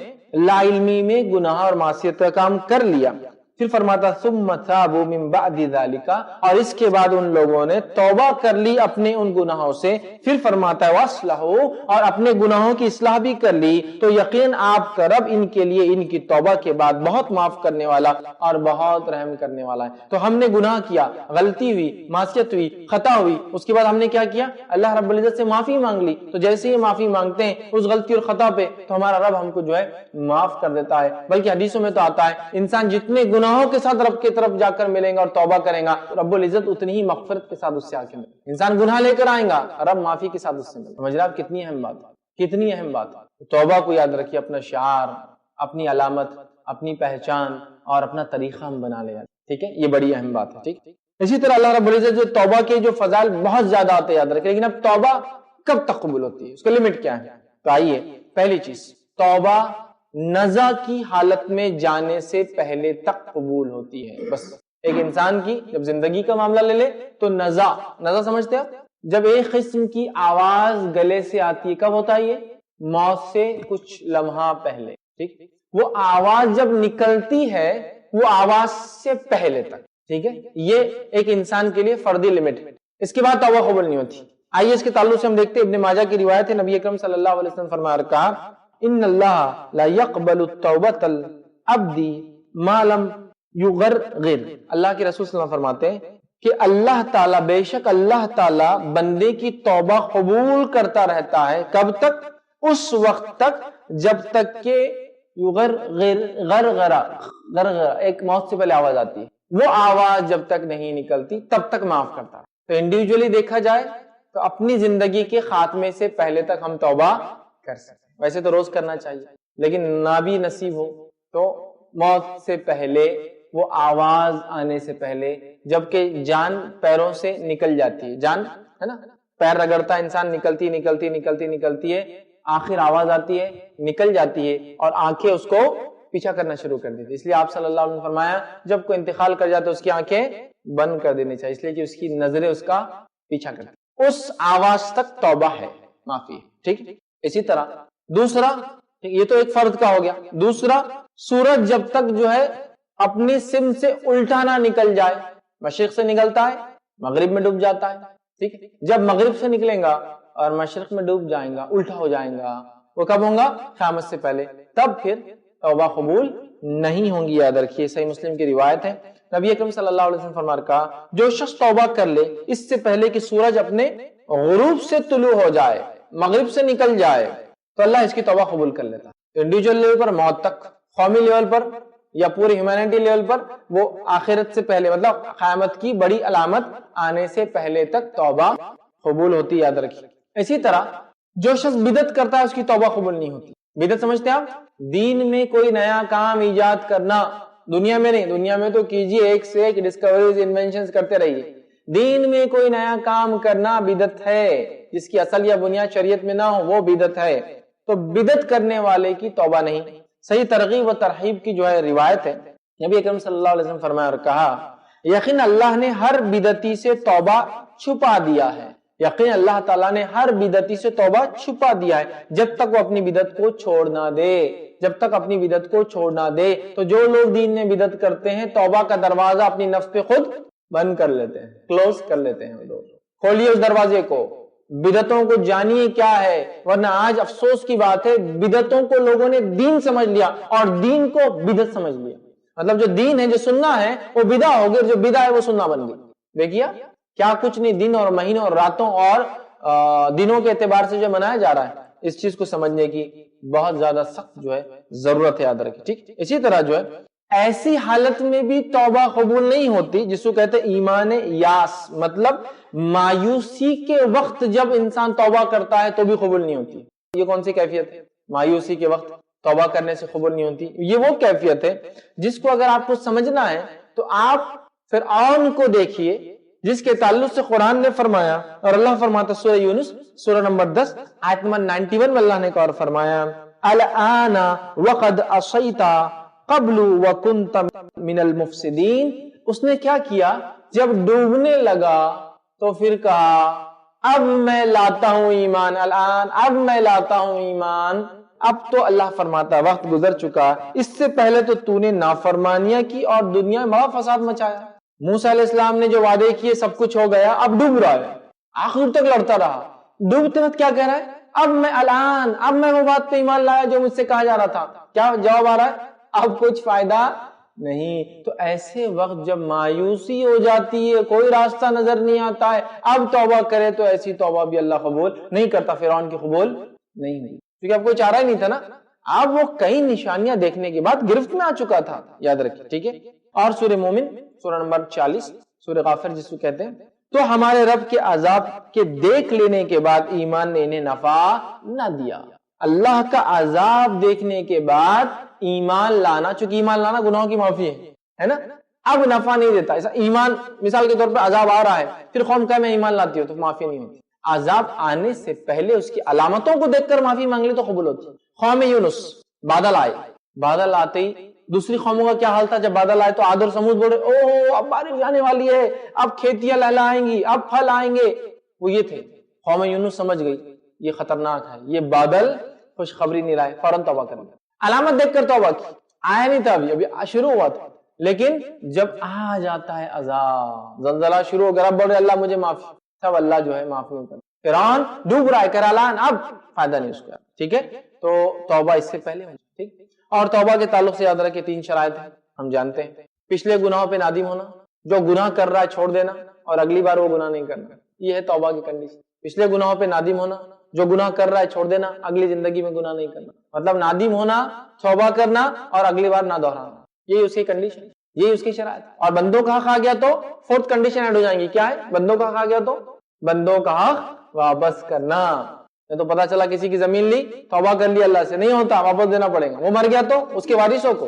لا علمی میں گناہ اور معصیت کا کام کر لیا، پھر فرماتا ثم تابوا من بعد ذلک، اور اس کے بعد ان لوگوں نے توبہ کر لی اپنے ان گناہوں سے، پھر فرماتا ہے واصلحوا، اور اپنے گناہوں کی اصلاح بھی کر لی، تو یقین آپ کا رب ان کے لیے ان کی توبہ کے بعد بہت معاف کرنے والا اور بہت رحم کرنے والا ہے. تو ہم نے گناہ کیا، غلطی ہوئی، معصیت ہوئی، خطا ہوئی، اس کے بعد ہم نے کیا کیا؟ اللہ رب العزت سے معافی مانگ لی. تو جیسے ہی معافی مانگتے ہیں اس غلطی اور خطا پہ تو ہمارا رب ہم کو جو ہے معاف کر دیتا ہے. بلکہ حدیثوں میں تو آتا ہے انسان جتنے گناہوں کے ساتھ رب کی طرف جا کر ملیں گا اور توبہ کریں گا رب العزت اتنی ہی مغفرت کے ساتھ اس سے آ کے ملے. انسان گناہ لے کر آئیں گا، رب معافی کے ساتھ اس سے ملے. سمجھ رہے آپ کتنی اہم بات ہے، کتنی اہم بات ہے. توبہ کو یاد رکھیے اپنا شعار، اپنی علامت، اپنی پہچان اور اپنا طریقہ ہم بنا لیں. ٹھیک ہے، یہ بڑی اہم بات ہے. ٹھیک. اسی طرح اللہ رب العزت جو توبہ کے جو فضائل بہت زیادہ آتے ہیں یاد رکھیں، لیکن اب توبہ کب تک قبول ہوتی ہے، اس کا لمٹ کیا ہے؟ تو آئیے پہلی چیز، توبہ نزع کی حالت میں جانے سے پہلے تک قبول ہوتی ہے. بس ایک انسان کی جب زندگی کا معاملہ لے لے تو نزع سمجھتے ہیں جب ایک قسم کی آواز گلے سے آتی ہے، کب ہوتا ہے یہ؟ موت سے کچھ لمحہ پہلے. ٹھیک، وہ آواز جب نکلتی ہے وہ آواز سے پہلے تک. ٹھیک ہے، یہ ایک انسان کے لیے فردی لمٹ ہے، اس کے بعد توبہ قبول نہیں ہوتی. آئیے اس کے تعلق سے ہم دیکھتے ہیں ابن ماجہ کی روایت ہے، نبی اکرم صلی اللہ علیہ وسلم فرمایا کہا ان اللہ لا يقبل التوبۃ العبد ما لم یغرغر. اللہ کے رسول صلی اللہ علیہ وسلم فرماتے ہیں کہ اللہ تعالیٰ، بے شک اللہ تعالیٰ بندے کی توبہ قبول کرتا رہتا ہے. کب تک؟ اس وقت تک جب تک کہ غرغرہ ایک موت سے پہلے آواز آتی ہے، وہ آواز جب تک نہیں نکلتی تب تک معاف کرتا ہے. تو انڈیویجولی دیکھا جائے تو اپنی زندگی کے خاتمے سے پہلے تک ہم توبہ کر سکتے. ویسے تو روز کرنا چاہیے، لیکن نہ بھی نصیب ہو تو موت سے پہلے، وہ آواز آنے سے پہلے، جبکہ جان پیروں سے نکل جاتی ہے، جان ہے نا، پیر رگڑتا انسان، نکلتی ہے، آخر آواز آتی ہے، نکل جاتی ہے اور آنکھیں اس کو پیچھا کرنا شروع کر دیتی. اس لیے آپ صلی اللہ علیہ وسلم نے فرمایا جب کوئی انتقال کر جاتا ہے اس کی آنکھیں بند کر دینی چاہیے، اس لیے کہ اس کی نظریں اس کا پیچھا کرتی. اس آواز تک توبہ ہے. معافی ہے. ٹھیک. اسی طرح دوسرا، یہ تو ایک فرد کا ہو گیا. دوسرا، سورج جب تک جو ہے اپنی سمت سے الٹا نہ نکل جائے، مشرق سے نکلتا ہے مغرب میں ڈوب جاتا ہے. ٹھیک. جب مغرب سے نکلیں گا اور مشرق میں ڈوب جائیں گا، الٹا ہو جائیں گا، وہ کب ہوں گا؟ قیامت سے پہلے. تب پھر توبہ قبول نہیں ہوں گی. یاد رکھیے، صحیح مسلم کی روایت ہے، نبی اکرم صلی اللہ علیہ وسلم فرما کہا، جو شخص توبہ کر لے اس سے پہلے کہ سورج اپنے غروب سے طلوع ہو جائے، مغرب سے نکل جائے، تو اللہ اس کی توبہ قبول کر لیتا. انڈیویجول لیول پر موت تک، قومی لیول پر یا پوری ہیومینٹی لیول پر، وہ آخرت سے پہلے مطلب قیامت کی بڑی علامت آنے سے پہلے تک توبہ قبول ہوتی. یاد رکھیے. اسی طرح جو شخص بدعت کرتا ہے اس کی توبہ قبول نہیں ہوتی. بدعت سمجھتے ہیں آپ؟ دین میں کوئی نیا کام ایجاد کرنا. دنیا میں نہیں، دنیا میں تو کیجئے ایک سے ایک ڈسکوریز انوینشنز کرتے رہیے. دین میں کوئی نیا کام کرنا بدعت ہے. جس کی اصل یا بنیاد شریعت میں نہ ہو وہ بدعت ہے. تو بدعت کرنے والے کی توبہ نہیں. صحیح ترغیب و ترہیب کی جو ہے روایت ہے، نبی اکرم صلی اللہ علیہ وسلم فرمایا اور کہا، یقین اللہ نے ہر بدعتی سے توبہ چھپا دیا ہے. یقین اللہ تعالیٰ نے ہر بدعتی سے توبہ چھپا دیا ہے جب تک وہ اپنی بدعت کو چھوڑ نہ دے. جب تک اپنی بدعت کو چھوڑ نہ دے. تو جو لوگ دین میں بدعت کرتے ہیں توبہ کا دروازہ اپنی نفس پہ خود بند کر لیتے ہیں، کلوز کر لیتے ہیں. کھولیے اس دروازے کو، بدعتوں کو جانیے کیا ہے. ورنہ آج افسوس کی بات ہے، بدعتوں کو لوگوں نے دین سمجھ لیا اور دین کو بدعت سمجھ لیا. مطلب جو دین ہے، جو سننا ہے وہ بدعت ہو گئی، جو بدعت ہے وہ سننا بن گئی. دیکھیے کیا کچھ نہیں دن اور مہینوں اور راتوں اور دنوں کے اعتبار سے جو منایا جا رہا ہے. اس چیز کو سمجھنے کی بہت زیادہ سخت جو ہے ضرورت ہے. یاد رکھیں. ٹھیک. اسی طرح جو ہے ایسی حالت میں بھی توبہ قبول نہیں ہوتی جس کو کہتے ہیں ایمان یاس، مطلب مایوسی کے وقت جب انسان توبہ کرتا ہے تو بھی قبول نہیں ہوتی. یہ کون سی کیفیت ہے؟ مایوسی کے وقت توبہ کرنے سے قبول نہیں ہوتی. یہ وہ کیفیت ہے جس کو اگر آپ کو سمجھنا ہے تو آپ فرعون کو دیکھیے، جس کے تعلق سے قرآن نے فرمایا اور اللہ فرماتا سورہ یونس سورہ نمبر 10 آیت نمبر 91 میں اللہ نے اور فرمایا، الآن وقد عصیت قبل وکنت من المفسدین. اس نے کیا کیا؟ جب ڈوبنے لگا تو پھر کہا اب میں لاتا ہوں ایمان. الآن، اب میں لاتا ہوں ایمان. اب تو اللہ فرماتا وقت گزر چکا، اس سے پہلے تو نے نافرمانیاں کی اور دنیا میں بڑا فساد مچایا. موسیٰ علیہ السلام نے جو وعدے کیے سب کچھ ہو گیا، اب ڈوب رہا ہے. آخر تک لڑتا رہا. ڈوبتے وقت کیا کہہ رہا ہے؟ اب میں وہ بات پہ ایمان لایا جو مجھ سے کہا جا رہا تھا. کیا جواب آ رہا ہے؟ اب کچھ فائدہ نہیں. تو ایسے وقت جب مایوسی ہو جاتی ہے، کوئی راستہ نظر نہیں آتا ہے، اب توبہ کرے تو ایسی توبہ بھی اللہ قبول نہیں کرتا. فرعون کی قبول نہیں ہوئی کیونکہ اب کوئی چارہ ہی نہیں تھا نا. اب وہ کئی نشانیاں دیکھنے کے بعد گرفت میں آ چکا تھا. یاد رکھیں. ٹھیک ہے. اور سورہ مومن سورہ نمبر 40 سورہ غافر جس کو کہتے ہیں، تو ہمارے رب کے عذاب کے دیکھ لینے کے بعد ایمان نے انہیں نفع نہ دیا. اللہ کا عذاب دیکھنے کے بعد ایمان لانا، چونکہ ایمان لانا گناہوں کی معافی ہے نا، اب نفع نہیں دیتا. ایسا ایمان مثال کے طور پر عذاب آ رہا ہے، پھر قوم کہے میں ایمان لاتی ہوں تو معافی نہیں ہوتی. عذاب آنے سے پہلے اس کی علامتوں کو دیکھ کر معافی مانگ لے تو قبول ہوتی. قوم یونس، بادل آئے، بادل آتے ہی دوسری قوموں کا کیا حال تھا؟ جب بادل آئے تو عاد اور سمود بولے اوہ اب بارش آنے والی ہے، اب کھیتیاں لہلائیں گی، اب پھل آئیں گے. وہ یہ تھے. قوم یونس سمجھ گئی یہ خطرناک ہے، یہ بادل خوشخبری نہیں لائے، فوراً توبہ کر لیا. علامت دیکھ کر توبہ کی. آیا نہیں تھا، ابھی شروع ہوا تھا. لیکن جب آ جاتا ہے عذاب، زلزلہ شروع ہو گیا، اب بول رہے اللہ مجھے معافی، تب اللہ جو ہے معافی کرتا. فرعون ڈوب رہا ہے، کرالان، اب فائدہ نہیں اس کا. ٹھیک ہے. تو توبہ اس سے پہلے. ٹھیک. اور توبہ کے تعلق سے یاد رکھیں 3 شرائط ہیں، ہم جانتے ہیں. پچھلے گناہوں پہ نادم ہونا، جو گناہ کر رہا ہے چھوڑ دینا اور اگلی بار وہ گناہ نہیں کرنا. یہ ہے توبہ کی کنڈیشن. پچھلے گناہوں پہ نادم ہونا، جو گناہ کر رہا ہے چھوڑ دینا، اگلی زندگی میں گناہ نہیں کرنا. مطلب نادم ہونا، توبہ کرنا اور اگلی بار نہ دہرانا. یہی اس کی کنڈیشن، یہی اس کی شرائط. اور بندوں کا حق آ گیا تو 4th کنڈیشن ایڈ ہو جائیں گی. کیا ہے؟ بندوں کا حق آ گیا تو بندوں کا حق واپس کرنا. تو پتا چلا کسی کی زمین لی، توبہ کر لی، اللہ سے نہیں ہوتا، واپس دینا پڑے گا. وہ مر گیا تو اس کے وارثوں کو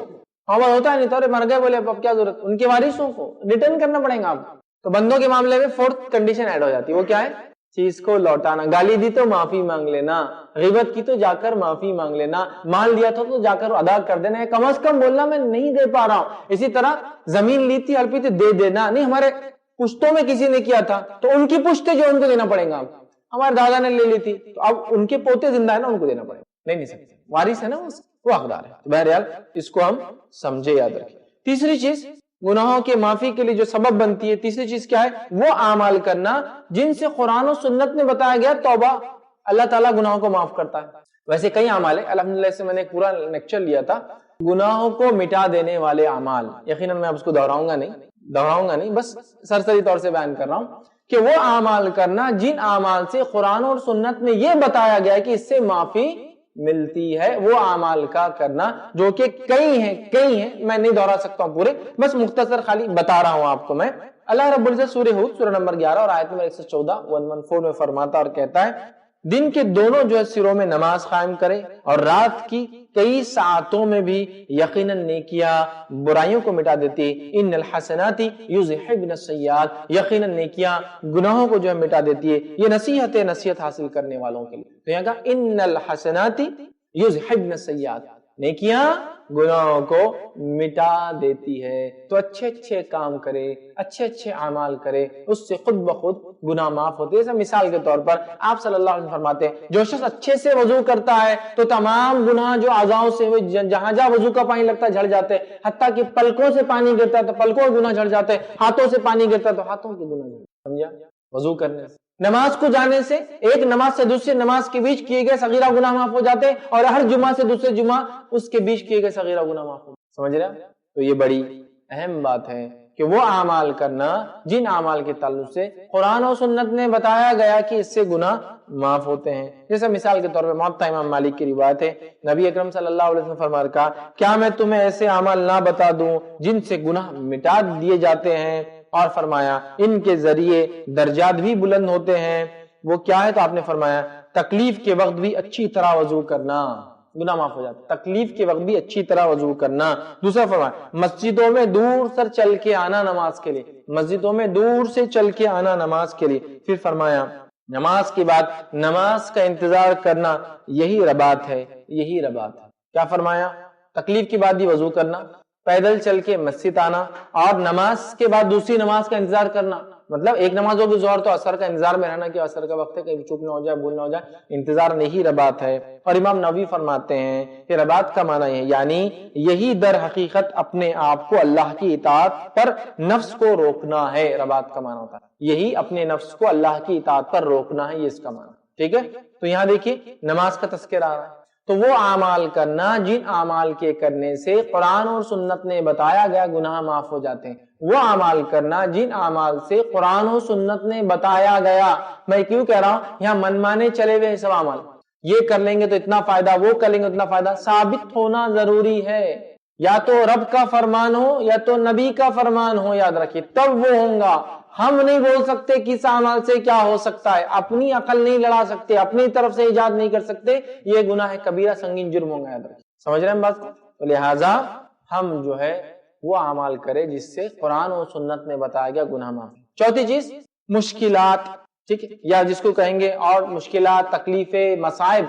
واپس ہوتا ہے، نہیں تو مر گئے بولے اب کیا ضرورت، ان کے وارثوں کو ریٹرن کرنا پڑے گا آپ. تو بندوں کے معاملے میں 4th کنڈیشن ایڈ ہو جاتی ہے. وہ کیا ہے؟ چیز کو لوٹانا. گالی دی تو معافی مانگ لینا، غیبت کی تو جا کر معافی مانگ لینا، مال دیا تھا تو جا کر ادا کر دینا، کم از کم بولنا میں نہیں دے پا رہا ہوں. اسی طرح زمین لی تھی ہڑپی تھی، دے دینا. نہیں ہمارے پشتوں میں کسی نے کیا تھا تو ان کی پشتے جو ان کو دینا پڑے گا. ہمارے دادا نے لے لی تھی تو اب ان کے پوتے زندہ ہے نا، ان کو دینا پڑے گا، نہیں سکتے، وارث ہے نا وہ حقدار ہے. تو بہرحال اس کو ہم سمجھے، یاد رکھیں. تیسری چیز گناہوں کے معافی کے لیے جو سبب بنتی ہے، تیسری چیز کیا ہے؟ وہ اعمال کرنا جن سے قرآن و سنت میں بتایا گیا توبہ، اللہ تعالیٰ گناہوں کو معاف کرتا ہے. ویسے کئی اعمال ہیں، الحمدللہ سے میں نے ایک پورا لیکچر لیا تھا گناہوں کو مٹا دینے والے اعمال. یقیناً میں اب اس کو دہراؤں گا نہیں، بس سرسری طور سے بیان کر رہا ہوں کہ وہ اعمال کرنا جن اعمال سے قرآن اور سنت میں یہ بتایا گیا کہ اس سے معافی ملتی ہے، وہ اعمال کا کرنا، جو کہ کئی ہیں، میں نہیں دہرا سکتا ہوں پورے، بس مختصر خالی بتا رہا ہوں آپ کو میں. اللہ رب العزت سورہ ہود سورہ نمبر 11 اور آیت نمبر 114 114 میں فرماتا اور کہتا ہے دن کے دونوں جو ہے سروں میں نماز قائم کرے اور رات کی کئی ساعتوں میں بھی، یقیناً نیکیاں برائیوں کو مٹا دیتی. ان الحسنات یذہبن السیئات، یقیناً نیکیاں گناہوں کو جو ہے مٹا دیتی ہے. یہ نصیحت حاصل کرنے والوں کے لیے. تو یہاں کہا ان الحسنات یذہبن السیئات، نیکیاں گناہوں کو مٹا دیتی ہے. تو اچھے کام کرے، اچھے اعمال کرے، اس سے خود بخود گناہ معاف ہوتے ہیں. جیسے مثال کے طور پر آپ صلی اللہ علیہ وسلم فرماتے ہیں جو شخص اچھے سے وضو کرتا ہے تو تمام گناہ جو اعضاء سے ہوئے، جہاں جہاں وضو کا پانی لگتا ہے جھڑ جاتے ہیں، حتیٰ کہ پلکوں سے پانی گرتا ہے تو پلکوں کے گناہ جھڑ جاتے ہیں، ہاتھوں سے پانی گرتا ہے تو ہاتھوں کے گناہ جھڑ. سمجھا؟ وضو کرنے سے، نماز کو جانے سے، ایک نماز سے دوسری نماز کے بیچ کیے گئے صغیرہ گناہ معاف ہو جاتے ہیں، اور ہر جمعہ سے دوسرے جمعہ اس کے بیچ کیے گئے صغیرہ گناہ معاف ہو. سمجھ رہے ہیں؟ تو یہ بڑی اہم بات ہے کہ وہ اعمال کرنا جن اعمال کے تعلق سے قرآن و سنت نے بتایا گیا کہ اس سے گناہ معاف ہوتے ہیں. جیسے مثال کے طور پہ موطا امام مالک کی روایت ہے، نبی اکرم صلی اللہ علیہ وسلم فرمایا کہا کیا میں تمہیں ایسے اعمال نہ بتا دوں جن سے گناہ مٹا دیے جاتے ہیں، اور فرمایا ان کے ذریعے درجات بھی بلند ہوتے ہیں. وہ کیا ہے؟ تو آپ نے فرمایا تکلیف کے وقت بھی اچھی طرح وضو کرنا، گناہ معاف ہو جاتا. تکلیف کے وقت بھی اچھی طرح وضو کرنا. دوسرا فرمایا مسجدوں میں دور سے چل کے آنا نماز کے لیے، مسجدوں میں دور سے چل کے آنا نماز کے لیے. پھر فرمایا نماز کے بعد نماز کا انتظار کرنا، یہی رباط ہے. کیا فرمایا؟ تکلیف کے بعد بھی وضو کرنا، پیدل چل کے مسجد آنا، اور نماز کے بعد دوسری نماز کا انتظار کرنا. مطلب ایک نماز ہوگی ظہر تو اثر کا انتظار میں رہنا کہ اثر کا وقت ہے، کہیں چپ نہ ہو جائے، بھول نہ ہو جائے، انتظار نہیں رباط ہے. اور امام نووی فرماتے ہیں کہ رباط کا معنی ہے یعنی یہی در حقیقت اپنے آپ کو اللہ کی اطاعت پر نفس کو روکنا ہے. رباط کا معنی ہوتا ہے یہی اپنے نفس کو اللہ کی اطاعت پر روکنا ہے، یہ اس کا معنی. ٹھیک ہے؟ تو یہاں دیکھیے نماز کا تذکرہ آ رہا ہے. تو وہ اعمال کرنا جن اعمال کے کرنے سے قرآن اور سنت نے بتایا گیا گناہ معاف ہو جاتے ہیں، وہ اعمال کرنا جن اعمال سے قرآن و سنت نے بتایا گیا. میں کیوں کہہ رہا ہوں؟ یہاں من مانے چلے ہوئے سب اعمال، یہ کر لیں گے تو اتنا فائدہ، وہ کر لیں گے اتنا فائدہ، ثابت ہونا ضروری ہے. یا تو رب کا فرمان ہو یا تو نبی کا فرمان ہو، یاد رکھیے، تب وہ ہوں گا. ہم نہیں بول سکتے کس اعمال سے کیا ہو سکتا ہے، اپنی عقل نہیں لڑا سکتے، اپنی طرف سے ایجاد نہیں کر سکتے، یہ گناہ کبیرہ سنگین جرم ہوگا. یاد رکھیے. سمجھ رہے ہیں بات کو؟ تو لہٰذا ہم جو ہے وہ اعمال کرے جس سے قرآن و سنت نے بتایا گیا گناہ معاف. چوتھی چیز مشکلات، ٹھیک ہے، یا جس کو کہیں گے اور مشکلات، تکلیفیں، مصائب،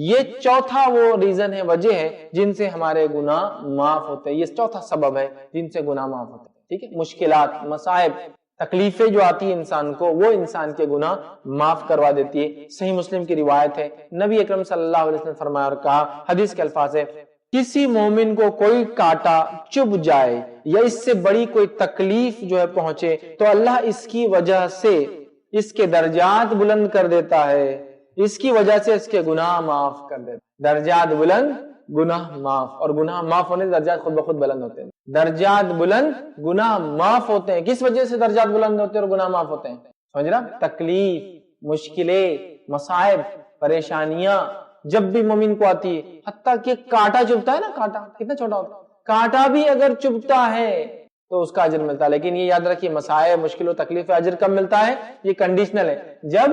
یہ چوتھا وہ ریزن ہے، وجہ ہے جن سے ہمارے گناہ معاف ہوتے ہیں. یہ چوتھا سبب ہے جن سے گناہ معاف ہوتے ہیں. ٹھیک ہے؟ مشکلات، مصائب، تکلیفیں جو آتی ہیں انسان کو، وہ انسان کے گناہ معاف کروا دیتی ہے. صحیح مسلم کی روایت ہے، نبی اکرم صلی اللہ علیہ وسلم فرمایا اور کہا، حدیث کے الفاظ ہے، کسی مومن کو کوئی کانٹا چبھ جائے یا اس سے بڑی کوئی تکلیف جو ہے پہنچے تو اللہ اس کی وجہ سے اس کے درجات بلند کر دیتا ہے، اس کی وجہ سے اس کے گناہ معاف کر دیتا ہے. درجات بلند، گناہ معاف، اور گناہ معاف ہونے سے درجات خود بخود بلند ہوتے ہیں. درجات بلند، گناہ معاف ہوتے ہیں. کس وجہ سے درجات بلند ہوتے ہیں اور گناہ معاف ہوتے ہیں؟ سمجھ رہا؟ تکلیف، مشکلیں، مصائب، پریشانیاں جب بھی مومن کو آتی ہے، حتیٰ کہ کانٹا چبھتا ہے نا، کانٹا کتنا چھوٹا ہوتا ہے، کانٹا بھی اگر چبھتا ہے تو اس کا اجر ملتا ہے. لیکن یہ یاد رکھیے مصائب، مشکلوں، تکلیف، اجر کب ملتا ہے؟ یہ کنڈیشنل ہے، جب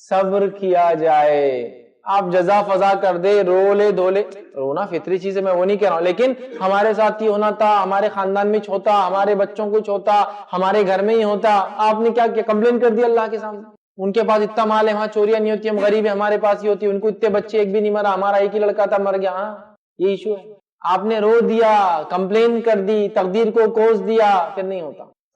صبر کیا جائے. آپ جزا فضا کر دے، رو لے دھو لے، رونا فطری چیز ہے، میں وہ نہیں کہہ رہا ہوں، لیکن ہمارے ساتھ ہی ہونا تھا، ہمارے خاندان میں ہوتا، ہمارے بچوں کو ہوتا، ہمارے گھر میں ہی ہوتا، آپ نے کیا کیا؟ کمپلین کر دی اللہ کے سامنے. ان کے پاس اتنا مال ہے، وہاں چوریاں نہیں ہوتی، ہم غریب ہیں، ہمارے پاس ہی ہوتی، ان کو اتنے بچے ایک بھی نہیں مرا، ہمارا ایک ہی لڑکا تھا مر گیا. ہاں یہ ایشو ہے. آپ نے رو دیا، کمپلین کر دی، تقدیر کو کوس دیا، پھر نہیں ہوتا.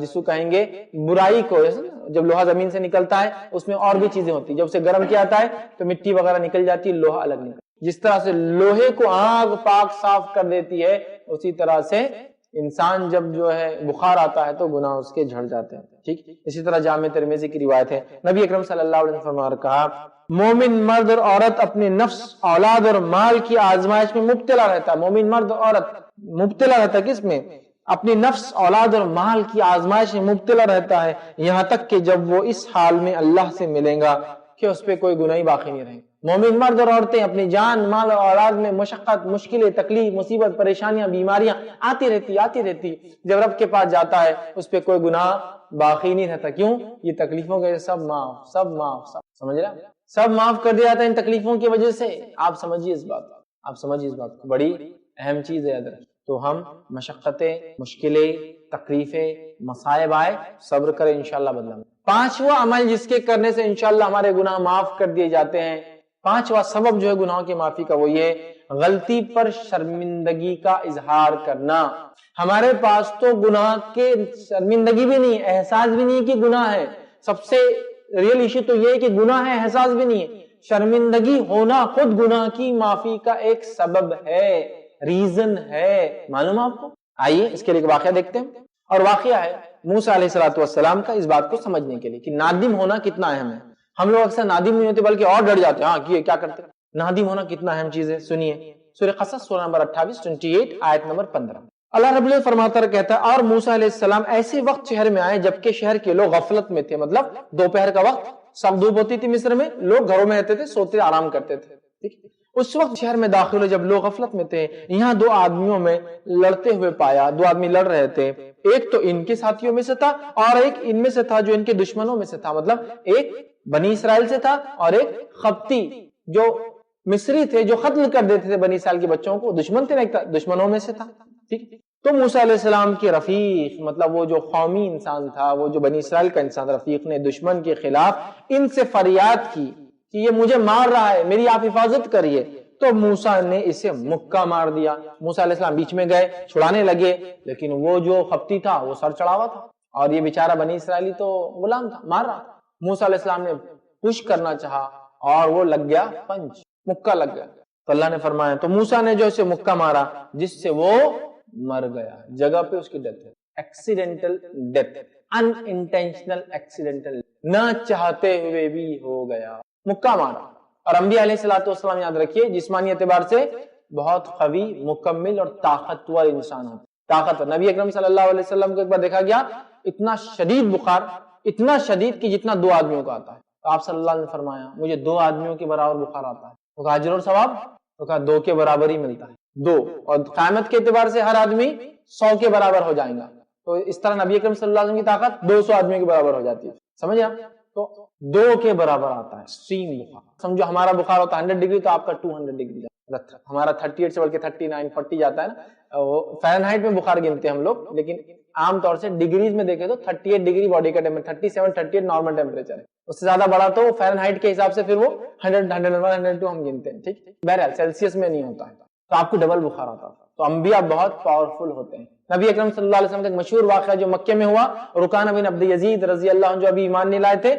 جس کو کہیں گے برائی کو، جب لوہا زمین سے نکلتا ہے اس میں اور بھی چیزیں ہوتی ہیں، جب اسے گرم کیا جاتا ہے تو مٹی وغیرہ نکل جاتی ہے، لوہا الگ نکل، جس طرح سے لوہے کو آگ پاک صاف کر دیتی ہے، اسی طرح سے انسان جب جو ہے بخار آتا ہے تو گناہ اس کے جھڑ جاتے ہیں، ٹھیک۔ اسی طرح جامع ترمذی کی روایت ہے، نبی اکرم صلی اللہ علیہ وسلم نے کہا مومن مرد اور عورت اپنے نفس، اولاد اور مال کی آزمائش میں مبتلا رہتا ہے۔ مومن مرد اور عورت مبتلا رہتا ہے کس میں؟ اپنی نفس، اولاد اور مال کی آزمائش میں مبتلا رہتا ہے، یہاں تک کہ جب وہ اس حال میں اللہ سے ملے گا کہ اس پہ کوئی گناہ باقی نہیں رہے۔ مومن مرد اور عورتیں اپنی جان، مال اور اولاد میں مشقت، مشکلیں، تکلیف، مصیبت، پریشانیاں، بیماریاں آتی رہتی، جب رب کے پاس جاتا ہے اس پہ کوئی گناہ باقی نہیں رہتا۔ کیوں؟ یہ تکلیفوں کے سب معاف، سمجھ رہا؟ سب معاف کر دیا جاتا ہے ان تکلیفوں کی وجہ سے۔ آپ سمجھیے اس بات کو، بڑی اہم چیز ہے ادھر۔ تو ہم مشقتیں، مشکلیں، تکلیفیں، مصائب آئے، صبر کریں، انشاءاللہ بدلہ۔ پانچواں عمل جس کے کرنے سے انشاءاللہ ہمارے گناہ معاف کر دیے جاتے ہیں، پانچواں سبب جو ہے گناہوں کی معافی کا، وہ یہ غلطی پر شرمندگی کا اظہار کرنا۔ ہمارے پاس تو گناہ کے شرمندگی بھی نہیں، احساس بھی نہیں کہ گناہ ہے۔ سب سے ریئل ایشو تو یہ ہے کہ گناہ ہے، احساس بھی نہیں ہے۔ شرمندگی ہونا خود گناہ کی معافی کا ایک سبب ہے، ریزن ہے، معلوم آپ کو؟ آئیے اس کے لیے ایک واقعہ دیکھتے ہیں، اور واقعہ ہے موسیٰ علیہ السلام کا، اس بات کو سمجھنے کے لیے کہ نادم ہونا کتنا اہم ہے۔ ہم لوگ اکثر نادم نہیں ہوتے بلکہ اور ڈر جاتے ہیں، ہاں کیا کرتے ہیں۔ نادم ہونا کتنا اہم چیز ہے، سنیے سورہ قصص سورہ نمبر 28 آیت نمبر 15۔ اللہ رب العزت فرماتا ہے، کہتا ہے اور موسیٰ علیہ السلام ایسے وقت شہر میں آئے جبکہ شہر کے لوگ غفلت میں تھے، مطلب دوپہر کا وقت، سب دھوپ ہوتی تھی مصر میں، لوگ گھروں میں رہتے تھے، سوتے آرام کرتے تھے، ٹھیک۔ اس وقت شہر میں داخل ہوئے جب لوگ غفلت میں تھے، یہاں دو آدمیوں میں لڑتے ہوئے پایا، دو آدمی لڑ رہے تھے، ایک تو ان کے ساتھیوں میں سے تھا اور ایک ان میں سے تھا جو ان کے دشمنوں میں سے تھا، مطلب ایک بنی اسرائیل سے تھا اور ایک خبتی جو مصری تھے جو قتل کر دیتے تھے بنی اسرائیل کے بچوں کو، دشمن تھے، ایک دشمنوں میں سے تھا، ٹھیک۔ تو موسیٰ علیہ السلام کے رفیق، مطلب وہ جو قومی انسان تھا، وہ جو بنی اسرائیل کا انسان، رفیق نے دشمن کے خلاف ان سے فریاد کی کہ یہ مجھے مار رہا ہے، میری آپ حفاظت کریے۔ تو موسیٰ نے اسے مکہ مار دیا۔ موسیٰ علیہ السلام بیچ میں گئے، چھڑانے لگے، لیکن وہ جو خبتی تھا وہ سر چڑھاوا تھا اور یہ بیچارہ بنی اسرائیلی تو غلام تھا، مار رہا تھا۔ موسیٰ علیہ السلام نے پش کرنا چاہا اور وہ لگ گیا پنچ، مکہ لگ گیا۔ تو اللہ نے فرمایا، تو موسیٰ نے جو اسے مکہ مارا جس سے وہ مر گیا، جگہ پہ اس کی ڈیتھ ہے، ایکسیڈنٹل ڈیتھ، ان انٹینشنل ایکسیڈنٹل، نہ چاہتے ہوئے بھی ہو گیا، مکہ مارا۔ اور انبیاء علیہ السلام یاد رکھیے جسمانی اعتبار سے بہت قوی، مکمل اور طاقتور انسان ہوتے، طاقتور۔ نبی اکرم صلی اللہ علیہ وسلم کو ایک بار دیکھا گیا اتنا شدید بخار، اتنا شدید کہ جتنا دو آدمیوں کا آتا ہے۔ تو آپ صلی اللہ علیہ وسلم نے فرمایا مجھے دو آدمیوں کے برابر بخار آتا ہے، تو کہا اجر اور ثواب، تو کہا دو کے برابر ہی ملتا ہے، دو، اور قیامت کے اعتبار سے ہر آدمی 100 کے برابر ہو جائے گا۔ تو اس طرح نبی اکرم صلی اللہ علیہ وسلم کی طاقت 200 آدمیوں کے برابر ہو جاتی ہے، سمجھے آپ؟ تو 2 کے برابر آتا ہے سیم بخار۔ سمجھو ہمارا بخار ہوتا ہے 100 ڈگری تو آپ کا 200 ڈگری جاتا ہے، ہمارا 38 سے بڑھ کے 39 40 جاتا ہے نا، وہ فahrenheit میں بخار گنتے ہیں ہم لوگ، لیکن عام طور سے ڈگریز میں دیکھیں تو 38 ڈگری باڈی کا ٹیمپریچر، 37 38 نارمل ٹیمپریچر ہے، اس سے زیادہ بڑا تو فahrenheit کے حساب سے پھر وہ 100 101 102 ہم گنتے ہیں، ٹھیک۔ بہرحال سیلسیس میں نہیں ہوتا ہے، تو آپ کو ڈبل بخار آتا تھا۔ تو انبیاء بہت پاورفل ہوتے ہیں۔ نبی اکرم صلی اللہ علیہ وسلم کا ایک مشہور واقعہ جو مکے میں ہوا، رکان بن عبد یزید رضی اللہ عنہ جو ابھی ایمان نہیں لائے تھے،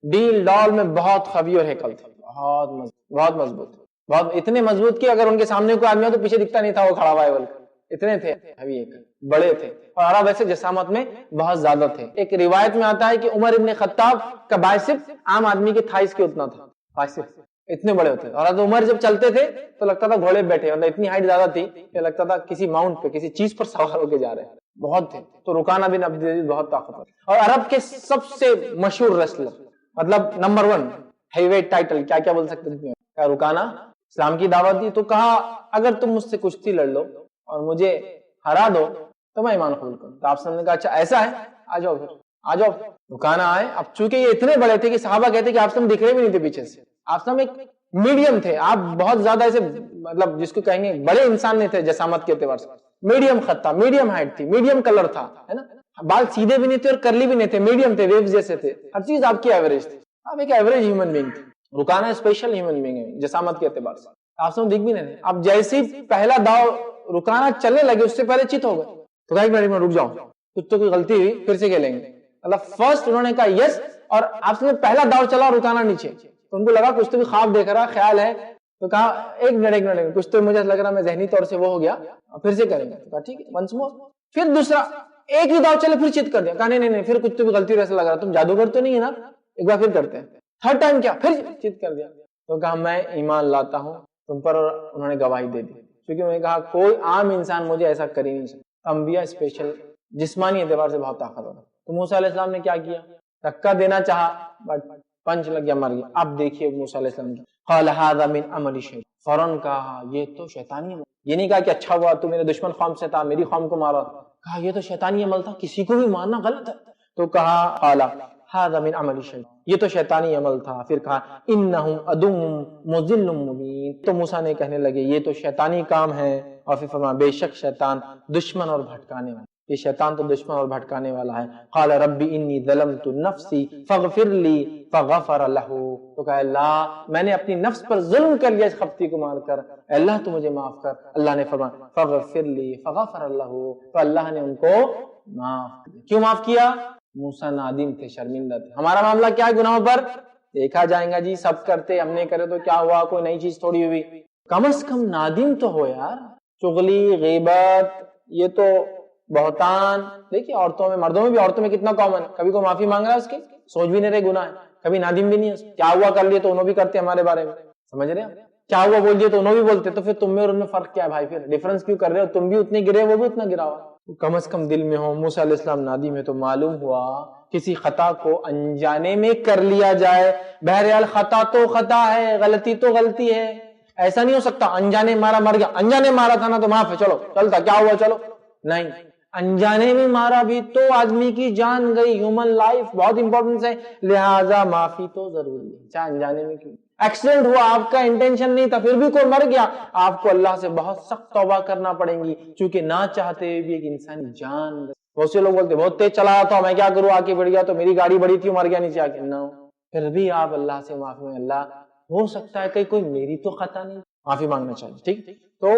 ڈیل ڈال میں بہت قوی اور ہیکل تھے، بہت مضبوط، بہت اتنے مضبوط کہ اگر ان کے سامنے کوئی آدمی ہو تو پیچھے دکھتا نہیں تھا وہ کھڑا ہوا ہے، اتنے تھے، ابھی ایک بڑے تھے، اور عرب ایسے جسامت میں بہت زیادہ تھے۔ ایک روایت میں آتا ہے کہ عمر ابن خطاب کا بائسپ عام آدمی کے تھائس کے اتنا تھا، بائسپ اتنے بڑے ہوتے، اور عمر جب چلتے تھے تو لگتا تھا گھوڑے بیٹھے، مطلب اتنی ہائٹ زیادہ تھی کہ لگتا تھا کسی ماؤنٹ پہ، کسی چیز پر سوار ہو کے جا رہے ہیں، بہت تھے۔ تو رکانہ بن عبد العزیز بہت طاقتور، اور عرب کے سب سے مشہور ریسلر، مطلب نمبر 1 ہیوی ویٹ ٹائٹل، کیا بول سکتے ہیں، رکانہ اسلام کی دعوت دی تو کہا اگر تم مجھ سے کشتی لڑ لو اور مجھے ہرا دو تو میں ایمان قبول کروں۔ تو آپ نے کہا اچھا ایسا ہے، آ جاؤ پھر، آ جاؤ۔ رکانہ آئے، اب چونکہ یہ اتنے بڑے تھے کہ صحابہ کہتے کہ آپ سے دکھ رہے بھی نہیں تھے پیچھے سے، آپ سے ایک میڈیم تھے، آپ بہت زیادہ ایسے مطلب جس کو کہیں گے بڑے انسان نہیں تھے جسامت کے اعتبار سے، میڈیم خط تھا، میڈیم ہائٹ تھی، میڈیم کلر تھا، ہے نا، بال سیدھے بھی نہیں تھے اور کرلی بھی نہیں تھے، میڈیم تھے، ویوز جیسے تھے، ہر چیز آپ کی ایوریج تھی، آپ ایک ایوریج ہیومن بینگ تھے۔ رکانہ اسپیشل ہیومن بینگ ہے جسامت کے اعتبار سے، آپ سے دکھ بھی نہیں تھے۔ اب جیسے پہلا داؤ رکانہ چلنے لگے اس سے پہلے چت ہو گئے، تو کہا ایک منٹ رک جاؤ، کچھ تو کوئی غلطی ہوئی پھر سے کھیلیں گے. اللہ فرسٹ انہوں نے کہا یس, اور آپ سے پہلا داؤ چلا اور رکانا نیچے. تو ان کو لگا کچھ تو بھی خواب دیکھ رہا, خیال ہے, تو کہا ایک منٹ کچھ تو مجھے لگ رہا میں ذہنی طور سے وہ ہو گیا, پھر سے کریں گے. کہا ٹھیک ہے ونس مور. پھر دوسرا ایک ہی داؤ چلے پھر چت کر دیا. کہا نہیں پھر کچھ تو بھی غلطی ایسا لگ رہا, تم جادوگر تو نہیں ہے نا, ایک بار پھر کرتے ہیں. تھرڈ ٹائم کیا, پھر چت کر دیا. تو کہا میں ایمان لاتا ہوں تم پر, اور انہوں نے گواہی دے دی, کیونکہ انہوں نے کہا کوئی عام انسان مجھے ایسا کر ہی نہیں سکتا. انبیاء اسپیشل جسمانی اعتبار سے بہت طاقتور ہے. تو موسیٰ علیہ السلام نے کیا کیا, دھکا دینا چاہا بٹ پنچ لگ گیا, مر گیا. اب دیکھیے موسیٰ علیہ السلام کی قال ھذا من عمل الشیطان, فوراً کہا یہ تو شیطانی عمل. یہ نہیں کہا کہ اچھا ہوا تو میرے دشمن قوم سے تھا, میری قوم کو مارا. کہا یہ تو شیطانی عمل تھا, کسی کو بھی مارنا غلط ہے. تو کہا قال ھذا من عمل الشیطان, یہ تو شیطانی عمل تھا. پھر کہا انہم عدو مضل مبین, تو موسیٰ نے کہنے لگے یہ تو شیطانی کام ہے. اور پھر فرمایا بے شک شیطان دشمن اور بھٹکانے والا, یہ شیطان تو دشمن اور بھٹکانے والا ہے. قال ربی انی ظلمت نفسی فاغفر لی فغفر لہ, تو کہا اللہ میں نے اپنی نفس پر ظلم کر لیا اس خپتی کو مار کر, اللہ تو مجھے معاف کر. اللہ نے فرمایا فغفر لی فغفر لہ, تو اللہ نے ان کو معاف کیا. کیوں معاف کیا؟ موسیٰ نادم تھے, شرمندہ تھے. ہمارا معاملہ کیا ہے گناہوں پر, دیکھا جائے گا جی سب کرتے, ہم نے کرے تو کیا ہوا, کوئی نئی چیز تھوڑی ہوئی. کم از کم نادم تو ہو یار. چغلی, غیبت, یہ تو بہتان, دیکھیے عورتوں میں, مردوں میں بھی, عورتوں میں کتنا کامن. کبھی کوئی معافی مانگ رہا ہے اس کی, سوچ بھی نہیں رہے گناہ ہے, کبھی نادم بھی نہیں ہے. کیا ہوا کر لیے تو انہوں بھی کرتے ہمارے بارے میں, سمجھ رہے ہیں, کیا ہوا بول دیے تو انہوں بھی بولتے. تو پھر تم میں اور ان میں فرق کیا ہے بھائی, پھر ڈیفرنس کیوں کر رہے ہو, تم بھی اتنے گرے وہ بھی اتنا گرا ہوا. کم از کم دل میں ہو. موسیٰ علیہ السلام نادم ہے, تو معلوم ہوا کسی خطا کو انجانے میں کر لیا جائے. بہرحال خطا تو خطا ہے, غلطی تو غلطی ہے. ایسا نہیں ہو سکتا انجانے مارا مر گیا, انجانے مارا تھا نا تو معاف ہے, چلو چلتا, کیا ہوا چلو, نہیں. انجانے میں مارا بھی تو آدمی کی جان گئی, ہیومن لائف بہت امپورٹنس ہے, لہذا معافی تو ضروری ہے, چاہے انجانے میں کیوں. ایکسیڈنٹ ہوا, آپ کا انٹینشن نہیں تھا, پھر بھی کوئی مر گیا, آپ کو اللہ سے بہت سخت توبہ کرنا پڑیں گی, چونکہ نہ چاہتے ہوئے بھی ایک انسانی جان گئی. بہت سے لوگ بولتے بہت تیز چلایا تھا, میں کیا کروں, آ کے بڑھ گیا تو میری گاڑی بڑی تھی, مر گیا نیچے آ کے, نہ پھر بھی آپ اللہ سے معافی میں, اللہ ہو سکتا ہے کہ کوئی میری تو خطا نہیں, معافی مانگنا چاہیے. ٹھیک, تو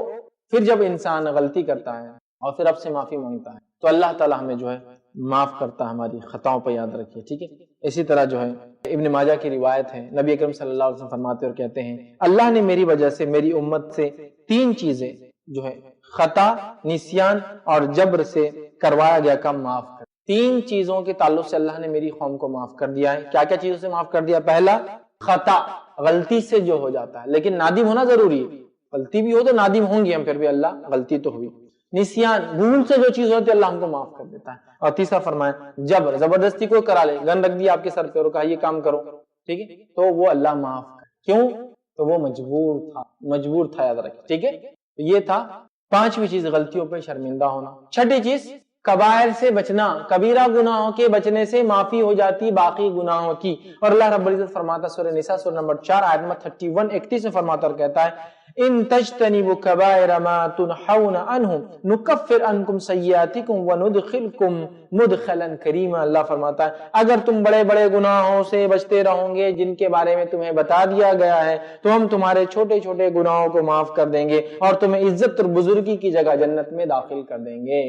پھر جب انسان غلطی کرتا ہے اور پھر اب سے معافی مانگتا ہے تو اللہ تعالیٰ ہمیں جو ہے معاف کرتا ہے, ہماری خطاؤں پہ یاد رکھیے. ٹھیک ہے, اسی طرح جو ہے ابن ماجہ کی روایت ہے, نبی اکرم صلی اللہ علیہ وسلم فرماتے اور کہتے ہیں اللہ نے میری وجہ سے میری امت سے 3 چیزیں جو ہے خطا, نسیان اور جبر سے کروایا گیا کام معاف کر. 3 چیزوں کے تعلق سے اللہ نے میری قوم کو معاف کر دیا ہے. کیا کیا چیزوں سے معاف کر دیا؟ پہلا خطا, غلطی سے جو ہو جاتا ہے, لیکن نادم ہونا ضروری ہے, غلطی بھی ہو تو نادم ہوں گے ہم, پھر بھی اللہ غلطی تو ہوئی. نسیان, بھول سے جو چیز ہوتی ہے اللہ ہم کو معاف کر دیتا ہے. اور تیسرا فرمایا جبر, زبردستی کو کرا لے, گن رکھ دیا آپ کے سر پہ اور کہا یہ کام کرو, ٹھیک ہے, تو وہ اللہ معاف کر. کیوں؟ تو وہ مجبور تھا یاد رکھیں. ٹھیک ہے, یہ تھا 5ویں چیز, غلطیوں پہ شرمندہ ہونا. 6ٹھی چیز کبائر سے بچنا, کبیرہ گناہوں کے بچنے سے معافی ہو جاتی باقی گناہوں کی. اور اللہ رب العزت فرماتا سورہ نساء سورہ نمبر 4 آیت نمبر 31 میں فرماتا اور کہتا ہے ان تجتنبوا کبائر ما تنحون عنہ نکفر عنکم سیئاتکم وندخلکم مدخلا کریما. اللہ فرماتا ہے اگر تم بڑے بڑے گناہوں سے بچتے رہو گے جن کے بارے میں تمہیں بتا دیا گیا ہے تو ہم تمہارے چھوٹے چھوٹے گناہوں کو معاف کر دیں گے اور تمہیں عزت اور بزرگی کی جگہ جنت میں داخل کر دیں گے.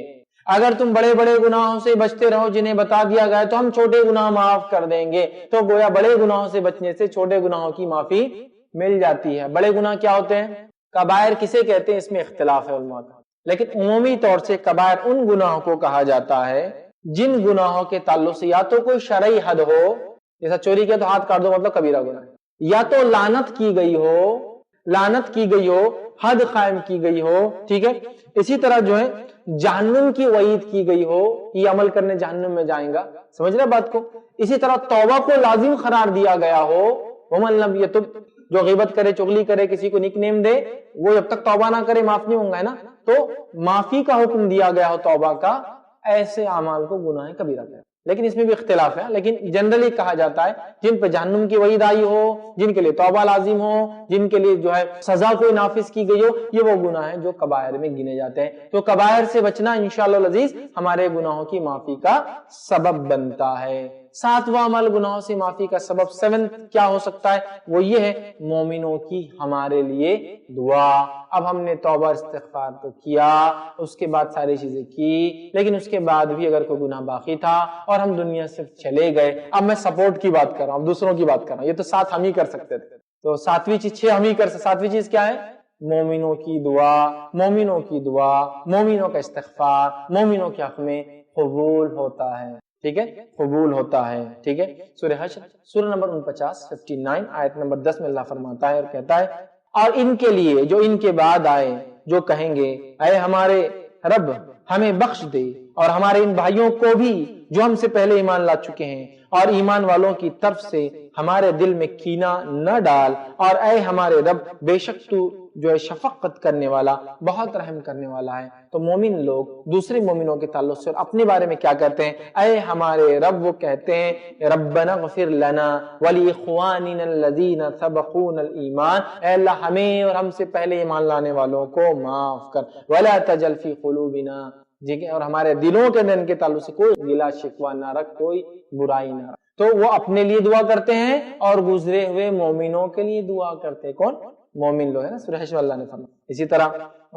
اگر تم بڑے بڑے گناہوں سے بچتے رہو جنہیں بتا دیا گیا ہے تو ہم چھوٹے گناہ معاف کر دیں گے. تو گویا بڑے گناہوں سے بچنے سے چھوٹے گناہوں کی معافی مل جاتی ہے. بڑے گناہ کیا ہوتے ہیں, کبائر کسے کہتے ہیں, اس میں اختلاف ہے علماء کا, لیکن عمومی طور سے کبائر ان گناہوں کو کہا جاتا ہے جن گناہوں کے تعلق سے یا تو کوئی شرعی حد ہو, جیسا چوری کیا تو ہاتھ کاٹ دو مطلب کبیرہ گناہ, یا تو لعنت کی گئی ہو, حد قائم کی گئی ہو. ٹھیک ہے, اسی طرح جو ہے جہنم کی وعید کی گئی ہو, یہ عمل کرنے جہنم میں جائیں گا, سمجھ رہے بات کو. اسی طرح توبہ کو لازم قرار دیا گیا ہو, ومن لم یتب, جو غیبت کرے, چغلی کرے, کسی کو نک نیم دے, وہ جب تک توبہ نہ کرے معاف نہیں ہوں گا, ہے نا. تو معافی کا حکم دیا گیا ہو توبہ کا, ایسے اعمال کو گناہ کبیرہ کہتے ہیں. لیکن اس میں بھی اختلاف ہے, لیکن جنرلی کہا جاتا ہے جن پہ جہنم کی وعید آئی ہو, جن کے لیے توبہ لازم ہو, جن کے لیے جو ہے سزا کوئی نافذ کی گئی ہو, یہ وہ گناہ ہیں جو کبائر میں گنے جاتے ہیں. تو کبائر سے بچنا انشاءاللہ العزیز ہمارے گناہوں کی معافی کا سبب بنتا ہے. 7واں عمل گناہوں سے معافی کا سبب 7 کیا ہو سکتا ہے؟ وہ یہ ہے مومنوں کی ہمارے لیے دعا۔ اب ہم نے توبہ استغفار تو کیا، اس کے بعد ساری چیزیں کی، لیکن اس کے بعد بھی اگر کوئی گناہ باقی تھا اور ہم دنیا سے چلے گئے، اب میں سپورٹ کی بات کر رہا ہوں، دوسروں کی بات کر رہا ہوں، یہ تو 7 ہم ہی کر سکتے تھے، تو 7ویں چیز 6 ہم ہی کر سکتے۔ 7ویں چیز کیا ہے؟ مومنوں کی دعا، مومنوں کی دعا، مومنوں کا استغفار مومنوں کے حق میں قبول ہوتا ہے، ٹھیک ہے، قبول ہوتا ہے، ٹھیک ہے۔ سورہ حشر سورہ نمبر 59 آیت نمبر 10 میں اللہ فرماتا ہے اور کہتا ہے اور ان کے لیے جو ان کے بعد آئے جو کہیں گے اے ہمارے رب ہمیں بخش دے اور ہمارے ان بھائیوں کو بھی جو ہم سے پہلے ایمان لا چکے ہیں، اور ایمان والوں کی طرف سے ہمارے دل میں کینہ نہ ڈال، اور اے ہمارے رب بے شک تو جو ہے شفقت کرنے والا بہت رحم کرنے والا ہے۔ تو مومن لوگ دوسرے مومنوں کے تعلق سے اور اپنے بارے میں کیا کہتے ہیں؟ اے ہمارے رب، وہ کہتے ہیں ربنا اغفر لنا ولاخواننا الذین سبقونا الایمان، اے اللہ ہمیں اور ہم سے پہلے ایمان لانے والوں کو معاف کر، ولا تجعل فی قلوبنا، اور ہمارے دلوں کے اندر ان کے تعلق سے کوئی گلا شکوہ نہ رکھ، کوئی برائی نہ رکھ۔ تو وہ اپنے لیے دعا کرتے ہیں اور گزرے ہوئے مومنوں کے لیے دعا کرتے ہیں۔ کون؟ مومن لوگ ہے نا، سورہ حشر اللہ نے فرمایا۔ اسی طرح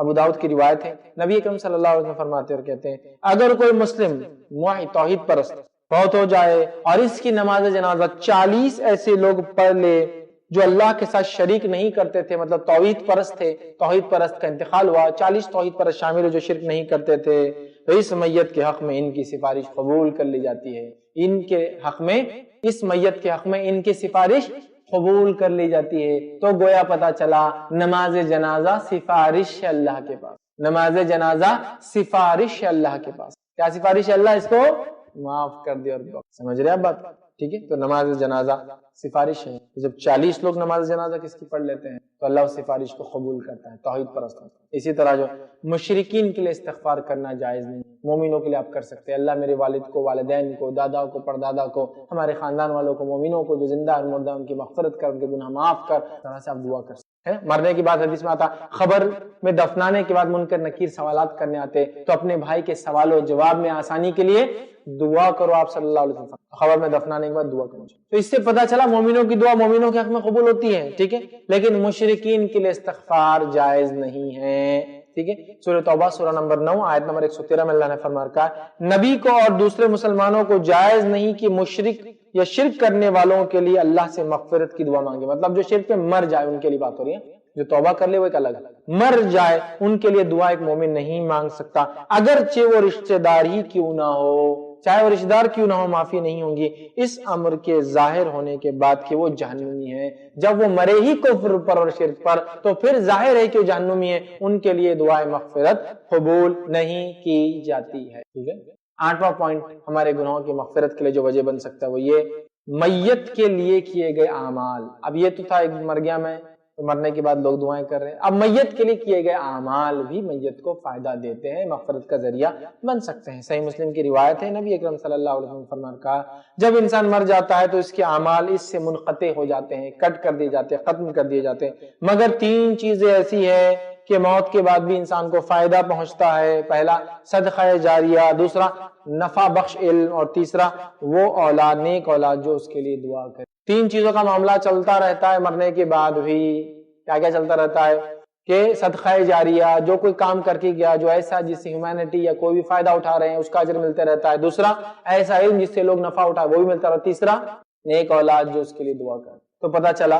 ابو داؤد کی روایت ہے، نبی اکرم صلی اللہ علیہ وسلم فرماتے اور کہتے ہیں اگر کوئی مسلم موحد توحید پرست فوت ہو جائے اور اس کی نماز جنازہ 40 ایسے لوگ پڑھ لے جو اللہ کے ساتھ شریک نہیں کرتے تھے، مطلب توحید پرست تھے، توحید پرست کا انتقال ہوا، 40 توحید پرست شامل ہو جو شرک نہیں کرتے تھے، تو اس میت کے حق میں ان کی سفارش قبول کر لی جاتی ہے، ان کے حق میں، اس میت کے حق میں ان کی سفارش قبول کر لی جاتی ہے۔ تو گویا پتا چلا نماز جنازہ سفارش ہے اللہ کے پاس، نماز جنازہ سفارش ہے اللہ کے پاس۔ کیا سفارش ہے؟ اللہ اس کو معاف کر دے اور سمجھ رہے آپ بات؟ ٹھیک ہے، تو نماز جنازہ سفارش ہے، جب 40 لوگ نماز جنازہ کس کی پڑھ لیتے ہیں تو اللہ اس سفارش کو قبول کرتا ہے، توحید پرست ہوتا ہے۔ اسی طرح جو مشرکین کے لیے استغفار کرنا جائز نہیں، مومنوں کے لیے آپ کر سکتے ہیں، اللہ میرے والد کو، والدین کو، دادا کو، پردادا کو، ہمارے خاندان والوں کو، مومنوں کو جو زندہ اور مردہ ان کی مغفرت کر، ان کے گناہ معاف کر، اس طرح سے آپ دعا کر سکتے ہیں۔ مرنے کے بعد حدیث میں آتا خبر میں دفنانے کے بعد منکر نکیر سوالات کرنے آتے، تو اپنے بھائی کے سوال و جواب میں آسانی کے لیے دعا کرو، آپ صلی اللہ علیہ وسلم خبر میں دفنانے کے بعد دعا کرو۔ تو اس سے پتہ چلا مومنوں کی دعا مومنوں کے حق میں قبول ہوتی ہے، ٹھیک ہے، لیکن مشرکین کے لیے استغفار جائز نہیں ہے، ٹھیک ہے۔ سورہ توبہ سورہ نمبر 9 آیت نمبر 113 میں اللہ نے فرمایا نبی کو اور دوسرے مسلمانوں کو جائز نہیں کہ مشرک یا شرک کرنے والوں کے لیے اللہ سے مغفرت کی دعا مانگے، مطلب جو شرک پہ مر جائے ان کے لیے بات ہو رہی ہے، جو توبہ کر لے وہ ایک الگ ہے، مر جائے ان کے لیے دعا ایک مومن نہیں مانگ سکتا، اگرچہ وہ رشتہ دار ہی کیوں نہ ہو، چاہے وہ رشتہ دار کیوں نہ ہو، معافی نہیں ہوگی اس امر کے ظاہر ہونے کے بعد کہ وہ جہنمی ہے۔ جب وہ مرے ہی کفر پر اور شرک پر تو پھر ظاہر ہے کہ وہ جہنمی ہے، ان کے لیے دعائے مغفرت قبول نہیں کی جاتی ہے، ٹھیک ہے۔ 8واں پوائنٹ ہمارے گناہوں کی مغفرت کے لیے جو وجہ بن سکتا ہے وہ یہ میت کے لیے کیے گئے اعمال۔ اب یہ تو تھا ایک مر گیا میں، مرنے کے بعد لوگ دعائیں کر رہے ہیں، اب میت کے لیے کیے گئے اعمال بھی میت کو فائدہ دیتے ہیں، مغفرت کا ذریعہ بن سکتے ہیں۔ صحیح مسلم کی روایت ہے، نبی اکرم صلی اللہ علیہ وسلم فرمان کہا جب انسان مر جاتا ہے تو اس کے اعمال اس سے منقطع ہو جاتے ہیں، کٹ کر دیے جاتے ہیں، ختم کر دیے جاتے ہیں، مگر 3 چیزیں ایسی ہیں کہ موت کے بعد بھی انسان کو فائدہ پہنچتا ہے۔ پہلا صدقہ جاریہ، دوسرا نفع بخش علم، اور تیسرا وہ اولاد، نیک اولاد جو اس کے لیے دعا کرے۔ 3 چیزوں کا معاملہ چلتا رہتا ہے مرنے کے بعد بھی۔ کیا کیا چلتا رہتا ہے کہ صدقہ جاریہ، جو کوئی کام کر کے گیا جو ایسا جس سے ہیومینٹی یا کوئی بھی فائدہ اٹھا رہے ہیں اس کا اجر ملتے رہتا ہے، دوسرا ایسا علم جس سے لوگ نفع اٹھائے وہ بھی ملتا رہتا ہے، تیسرا نیک اولاد جو اس کے لیے دعا کرے۔ تو پتہ چلا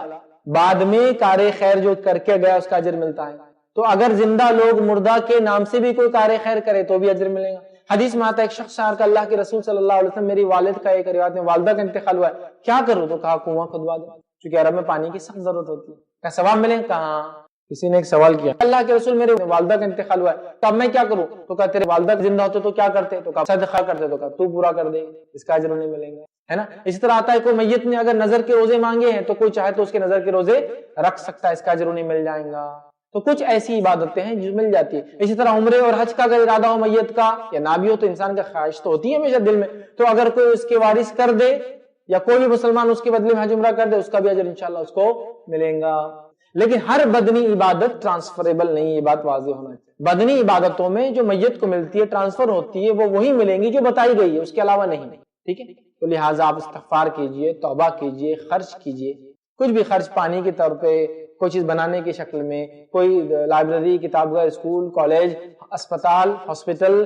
بعد میں کار خیر جو کر کے گیا اس کا اجر ملتا ہے، تو اگر زندہ لوگ مردہ کے نام سے بھی کوئی کار خیر کرے تو بھی اجر ملے گا۔ حدیث میں آتا ہے ایک شخص آ کر اللہ کے رسول صلی اللہ علیہ وسلم میری والد کا، ایک روایت میں والدہ کا انتقال ہوا ہے، کیا کروں؟ تو کہا کنواں کھدوا دو، چونکہ عرب میں پانی کی سخت ضرورت ہوتی ہے، کیا ثواب ملے؟ کہاں؟ کسی نے ایک سوال کیا اللہ کے رسول میرے والدہ کا انتقال ہوا ہے تو اب میں کیا کروں؟ تو کہا تیرے والدہ زندہ ہوتے تو کیا کرتے؟ تو کہا صدقہ کرتے، تو کہا تو پورا کر دے، اس کا اجر نہیں ملے گا، ہے نا۔ اسی طرح آتا ہے کوئی میت نے اگر نظر کے روزے مانگے ہیں تو کوئی چاہے تو اس کے نظر کے روزے رکھ سکتا ہے، اس کا اجر نہیں مل جائے گا۔ تو کچھ ایسی عبادتیں ہیں جو مل جاتی ہے۔ اسی طرح عمرے اور حج کا اگر ارادہ ہو میت کا یا نہ بھی ہو تو انسان کا خواہش تو ہوتی ہے ہمیشہ دل میں، تو اگر کوئی اس کے وارث کر دے یا کوئی بھی مسلمان اس کے بدلے میں حج عمرہ کر دے اس کا بھی اجر انشاءاللہ اس کو ملے گا۔ لیکن ہر بدنی عبادت ٹرانسفریبل نہیں، یہ بات واضح ہونا چاہیے۔ بدنی عبادتوں میں جو میت کو ملتی ہے ٹرانسفر ہوتی ہے وہ وہی ملیں گی جو بتائی گئی ہے، اس کے علاوہ نہیں، ٹھیک ہے۔ تو لہٰذا آپ استغفار کیجئے، توبہ کیجئے، خرچ کیجئے، کچھ بھی خرچ پانی کے طور پہ، کوئی چیز بنانے کی شکل میں، کوئی لائبریری، کتاب گھر، اسکول، کالج، اسپتال، ہاسپٹل،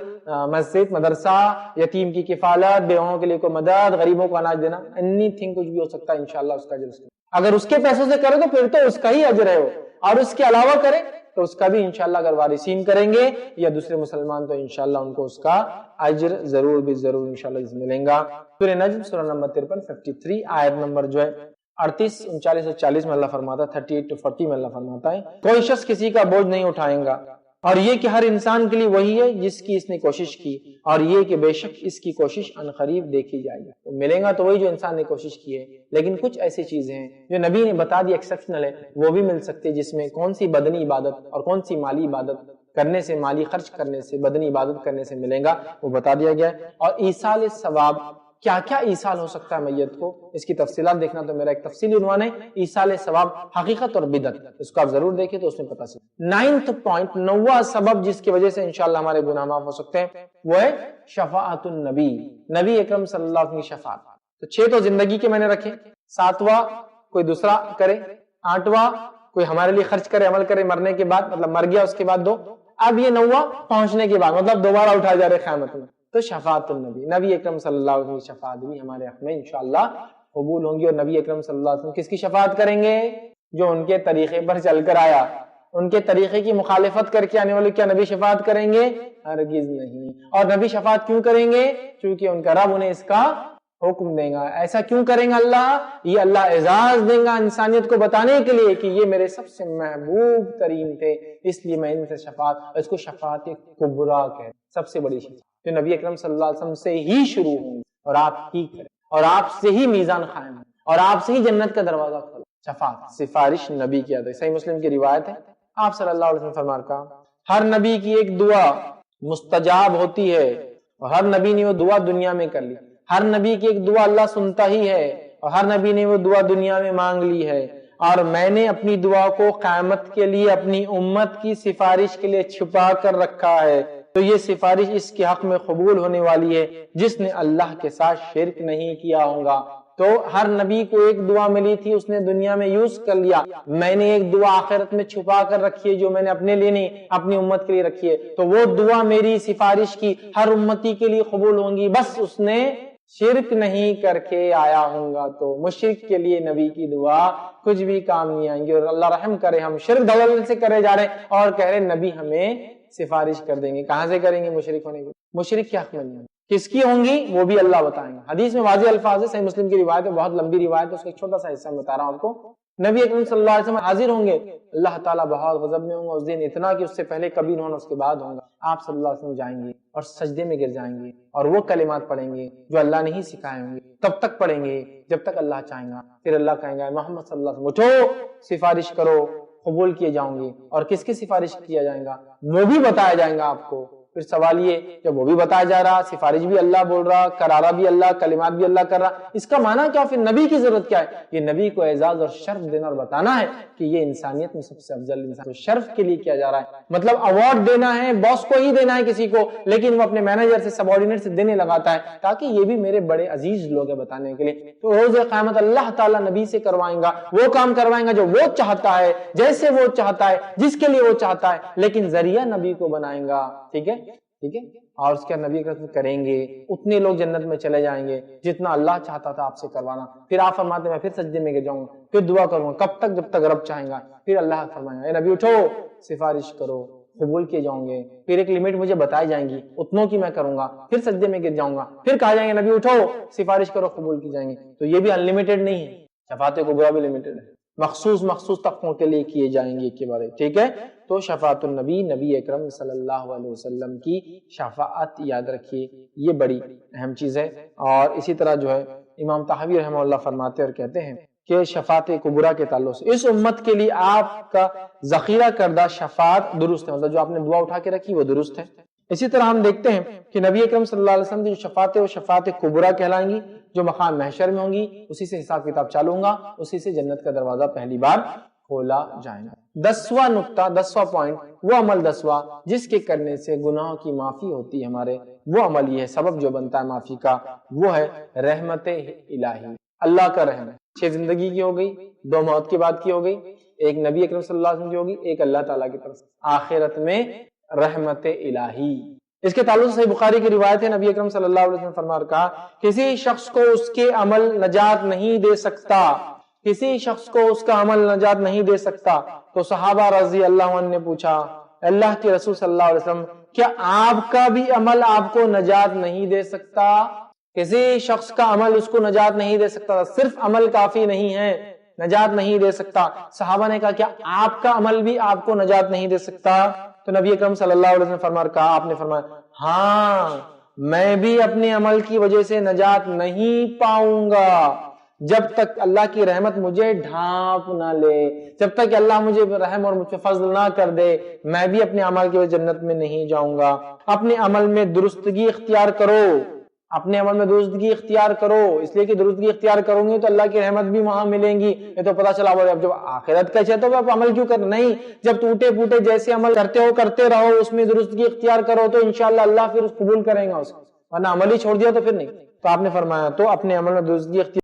مسجد، مدرسہ، یتیم کی کفالت، بیووں کے لیے کوئی مدد، غریبوں کو اناج دینا، اینی تھنگ کچھ بھی ہو سکتا ہے، انشاءاللہ اس کا اجر اگر اس کے پیسوں سے کرے تو پھر تو اس کا ہی اجر ہے وہ، اور اس کے علاوہ کرے تو اس کا بھی انشاءاللہ اگر وارثین کریں گے یا دوسرے مسلمان تو انشاءاللہ ان کو اس کا اجر ضرور بھی ضرور انشاءاللہ ملیں گا۔ سورہ نجم سورہ نمبر 53 53 آیت نمبر جو ہے 38 39 اور 40 میں اللہ فرماتا ہے، 38 to 40 میں اللہ فرماتا ہے، کوئی شخص کسی کا بوجھ نہیں اٹھائے گا، اور یہ کہ ہر انسان کے لیے وہی ہے جس کی اس نے کوشش کی، اور یہ کہ بے شک اس کی کوشش عنقریب دیکھی جائے گی۔ تو ملے گا تو وہی جو انسان نے کوشش کی ہے، لیکن کچھ ایسی چیزیں ہیں جو نبی نے بتا دی ایکسیپشنل ہے، وہ بھی مل سکتی ہے، جس میں کون سی بدنی عبادت اور کون سی مالی عبادت کرنے سے، مالی خرچ کرنے سے، بدنی عبادت کرنے سے ملے گا، وہ بتا دیا گیا ہے۔ اور ایصال ثواب، کیا کیا ایصال ہو سکتا ہے میت کو، اس کی تفصیلات دیکھنا تو میرا ایک تفصیلی عنوان ہے، ایصال ثواب حقیقت اور بدعت، اس کو آپ ضرور دیکھیں تو اس میں پتہ چلے۔ 9th پوائنٹ، 9واں سبب جس کی وجہ سے انشاءاللہ ہمارے گناہ معاف ہو سکتے ہیں، وہ ہے شفاعت النبی، نبی اکرم صلی اللہ علیہ وسلم کی شفاعت۔ تو 6 تو زندگی کے میں نے رکھے، 7واں کوئی دوسرا کرے، 8واں کوئی ہمارے لیے خرچ کرے، عمل کرے مرنے کے بعد، مطلب مر گیا اس کے بعد 2، اب یہ 9واں پہنچنے کے بعد، مطلب دوبارہ اٹھا جا رہے قیامت میں، تو شفاعت النبی، نبی اکرم صلی اللہ علیہ وسلم کی شفاعت بھی ہمارے حق میں انشاءاللہ قبول ہوں گی۔ اور نبی اکرم صلی اللہ علیہ وسلم کس کی شفاعت کریں گے؟ جو ان کے طریقے پر چل کر آیا، ان کے طریقے کی مخالفت کر کے آنے والے کیا نبی شفاعت کریں گے؟ ہرگز نہیں۔ اور نبی شفاعت کیوں کریں گے؟ چونکہ ان کا رب انہیں اس کا حکم دے گا۔ ایسا کیوں کریں گے اللہ؟ یہ اللہ اعزاز دے گا انسانیت کو بتانے کے لیے کہ یہ میرے سب سے محبوب ترین تھے، اس لیے میں ان سے شفاعت، اس کو شفاعت کبریٰ کہتے ہیں، سب سے بڑی شفاعت جو نبی اکرم صلی اللہ علیہ وسلم سے ہی شروع ہوں اور آپ ہی کریں، اور آپ سے ہی میزان قائم ہے، اور آپ سے ہی جنت کا دروازہ کھلا۔ شفاعت، سفارش نبی کی عادت، صحیح مسلم کی روایت ہے، آپ صلی اللہ علیہ وسلم فرمایا، ہر نبی کی ایک دعا مستجاب ہوتی ہے، اور ہر نبی نے وہ دعا دنیا میں کر لی، ہر نبی کی ایک دعا اللہ سنتا ہی ہے، اور ہر نبی نے وہ دعا دنیا میں مانگ لی ہے، اور میں نے اپنی دعا کو قیامت کے لیے اپنی امت کی سفارش کے لیے چھپا کر رکھا ہے، تو یہ سفارش اس کے حق میں قبول ہونے والی ہے جس نے اللہ کے ساتھ شرک نہیں کیا ہوگا۔ تو ہر نبی کو ایک دعا ملی تھی، اس نے دنیا میں یوز کر لیا، میں نے ایک دعا آخرت میں چھپا کر رکھی ہے جو میں نے اپنے لیے نہیں اپنی امت کے لیے رکھی ہے، تو وہ دعا میری سفارش کی ہر امتی کے لیے قبول ہوں گی، بس اس نے شرک نہیں کر کے آیا ہوں گا۔ تو مشرک کے لیے نبی کی دعا کچھ بھی کام نہیں آئیں گی، اور اللہ رحم کرے ہم شرک دولت سے کرے جا رہے ہیں اور کہہ رہے نبی ہمیں سفارش کر دیں گے، کہاں سے کریں گے؟ مشرک ہونے کے، مشرک کے حق میں نہیں، کس کی ہوں گی وہ بھی اللہ بتائیں گے۔ حدیث میں واضح الفاظ ہے، صحیح مسلم کی روایت ہے، بہت لمبی روایت ہے، اس کا ایک چھوٹا سا حصہ میں بتا رہا ہوں آپ کو۔ نبی اکرم صلی اللہ علیہ وسلم حاضر ہوں گے، اللہ تعالیٰ بہت غضب میں ہوں گا اس دن، اتنا کہ اس سے پہلے کبھی نہ ہونا، اس کے بعد ہوں گا۔ آپ صلی اللہ علیہ وسلم جائیں گے اور سجدے میں گر جائیں گے، اور وہ کلمات پڑھیں گے جو اللہ نے ہی سکھائے ہوں گے، تب تک پڑھیں گے جب تک اللہ چاہیں گا، پھر اللہ کہیں گا محمد صلی اللہ علیہ وسلم اٹھو، سفارش کرو، قبول کیے جاؤں گے، اور کس کی سفارش کیا جائے گا وہ بھی بتایا جائے گا آپ کو۔ پھر سوال یہ، جب وہ بھی بتایا جا رہا، سفارش بھی اللہ بول رہا، کرارا بھی اللہ، کلمات بھی اللہ کر رہا، اس کا معنی کیا؟ پھر نبی کی ضرورت کیا ہے؟ یہ نبی کو اعزاز اور شرف دینا اور بتانا ہے کہ یہ انسانیت میں سب سے افضل انسان، تو شرف کے لیے کیا جا رہا ہے، مطلب ایوارڈ دینا ہے، باس کو ہی دینا ہے کسی کو، لیکن وہ اپنے مینیجر سے، سب آرڈینیٹ سے دینے لگاتا ہے تاکہ یہ بھی میرے بڑے عزیز لوگ ہیں بتانے کے لیے۔ تو روز قیامت اللہ تعالیٰ نبی سے کروائیں گا، وہ کام کروائیں گا جو وہ چاہتا ہے، جیسے وہ چاہتا ہے، جس کے لیے وہ چاہتا ہے، لیکن ذریعہ نبی کو بنائیں گا، ٹھیک ہے، ٹھیک ہے، اور اس کے نبی کا کریں گے، اتنے لوگ جنت میں چلے جائیں گے جتنا اللہ چاہتا تھا آپ سے کروانا۔ پھر آپ فرماتے ہیں میں پھر سجدے میں گر جاؤں گا، پھر دعا کروں گا، کب تک؟ جب تک رب چاہیں گا۔ پھر اللہ فرمائے گا اے نبی اٹھو، سفارش کرو، قبول کیے جاؤں گے، پھر ایک لمٹ مجھے بتائی جائیں گی، اتنوں کی میں کروں گا، پھر سجدے میں گر جاؤں گا، پھر کہا جائیں گے نبی اٹھو، سفارش کرو، قبول کی جائیں گے۔ تو یہ بھی انلمیٹڈ نہیں ہے، شفاعت کبریٰ بھی لمیٹڈ ہے، مخصوص طبقوں کے لیے کیے جائیں گے کے بارے، ٹھیک ہے۔ تو شفاعت النبی، نبی اکرم صلی اللہ علیہ وسلم کی شفاعت یاد رکھیے، یہ بڑی اہم چیز ہے۔ اور اسی طرح جو ہے امام طحاوی رحمہ اللہ فرماتے اور کہتے ہیں کہ شفاعت کبریٰ کے تعلق سے اس امت کے لیے آپ کا ذخیرہ کردہ شفاعت درست ہے، مطلب جو آپ نے دعا اٹھا کے رکھی وہ درست ہے۔ اسی طرح ہم دیکھتے ہیں کہ نبی اکرم صلی اللہ علیہ وسلم کی جو شفاعت ہے وہ شفاعت کبریٰ کہلائیں گی، جو مقام محشر میں ہوں گی، اسی سے حساب کتاب چالوں گا، اسی سے جنت کا دروازہ پہلی بار کھولا جائے گا۔ 10واں نقطہ، 10واں پوائنٹ، وہ عمل 10واں جس کے کرنے سے گناہوں کی معافی ہوتی ہے ہمارے، وہ عمل یہ ہے، سبب جو بنتا ہے معافی کا، وہ ہے رحمت الہی، اللہ کا رحم۔ 6 زندگی کی ہو گئی، 2 موت کے بعد کی ہو گئی، ایک نبی اکرم صلی اللہ علیہ وسلم کی ہوگی، ایک اللہ تعالیٰ کی طرف سے، آخرت میں رحمت الہی۔ اس کے تعلق سے بخاری کی روایت ہے، نبی اکرم صلی اللہ علیہ وسلم فرما کہا، کسی شخص کو اس کے عمل نجات نہیں دے سکتا، کسی شخص کو اس کا عمل نجات نہیں دے سکتا۔ تو صحابہ رضی اللہ عنہ نے پوچھا، اللہ کے رسول صلی اللہ علیہ وسلم، کیا آپ کا بھی عمل آپ کو نجات نہیں دے سکتا؟ کسی شخص کا عمل اس کو نجات نہیں دے سکتا، صرف عمل کافی نہیں ہے، نجات نہیں دے سکتا۔ صحابہ نے کہا، کیا آپ کا عمل بھی آپ کو نجات نہیں دے سکتا؟ تو نبی اکرم صلی اللہ علیہ وسلم آپ نے فرمایا، ہاں میں بھی اپنے عمل کی وجہ سے نجات نہیں پاؤں گا جب تک اللہ کی رحمت مجھے ڈھانپ نہ لے، جب تک اللہ مجھے رحم اور مجھ پہ فضل نہ کر دے، میں بھی اپنے عمل کی وجہ سے جنت میں نہیں جاؤں گا۔ اپنے عمل میں درستگی اختیار کرو، اپنے عمل میں درستگی اختیار کرو، اس لیے کہ درستگی اختیار کروں گے تو اللہ کی رحمت بھی وہاں ملیں گی۔ یہ تو پتا چلا اب جب آخرت کا چاہتے ہو آپ عمل کیوں کرنا، نہیں، جب ٹوٹے پھوٹے جیسے عمل کرتے رہو، اس میں درستگی اختیار کرو تو انشاءاللہ اللہ پھر اس قبول کرے گا اس کو، ورنہ عمل ہی چھوڑ دیا تو پھر نہیں۔ تو آپ نے فرمایا تو اپنے عمل میں درستگی اختیار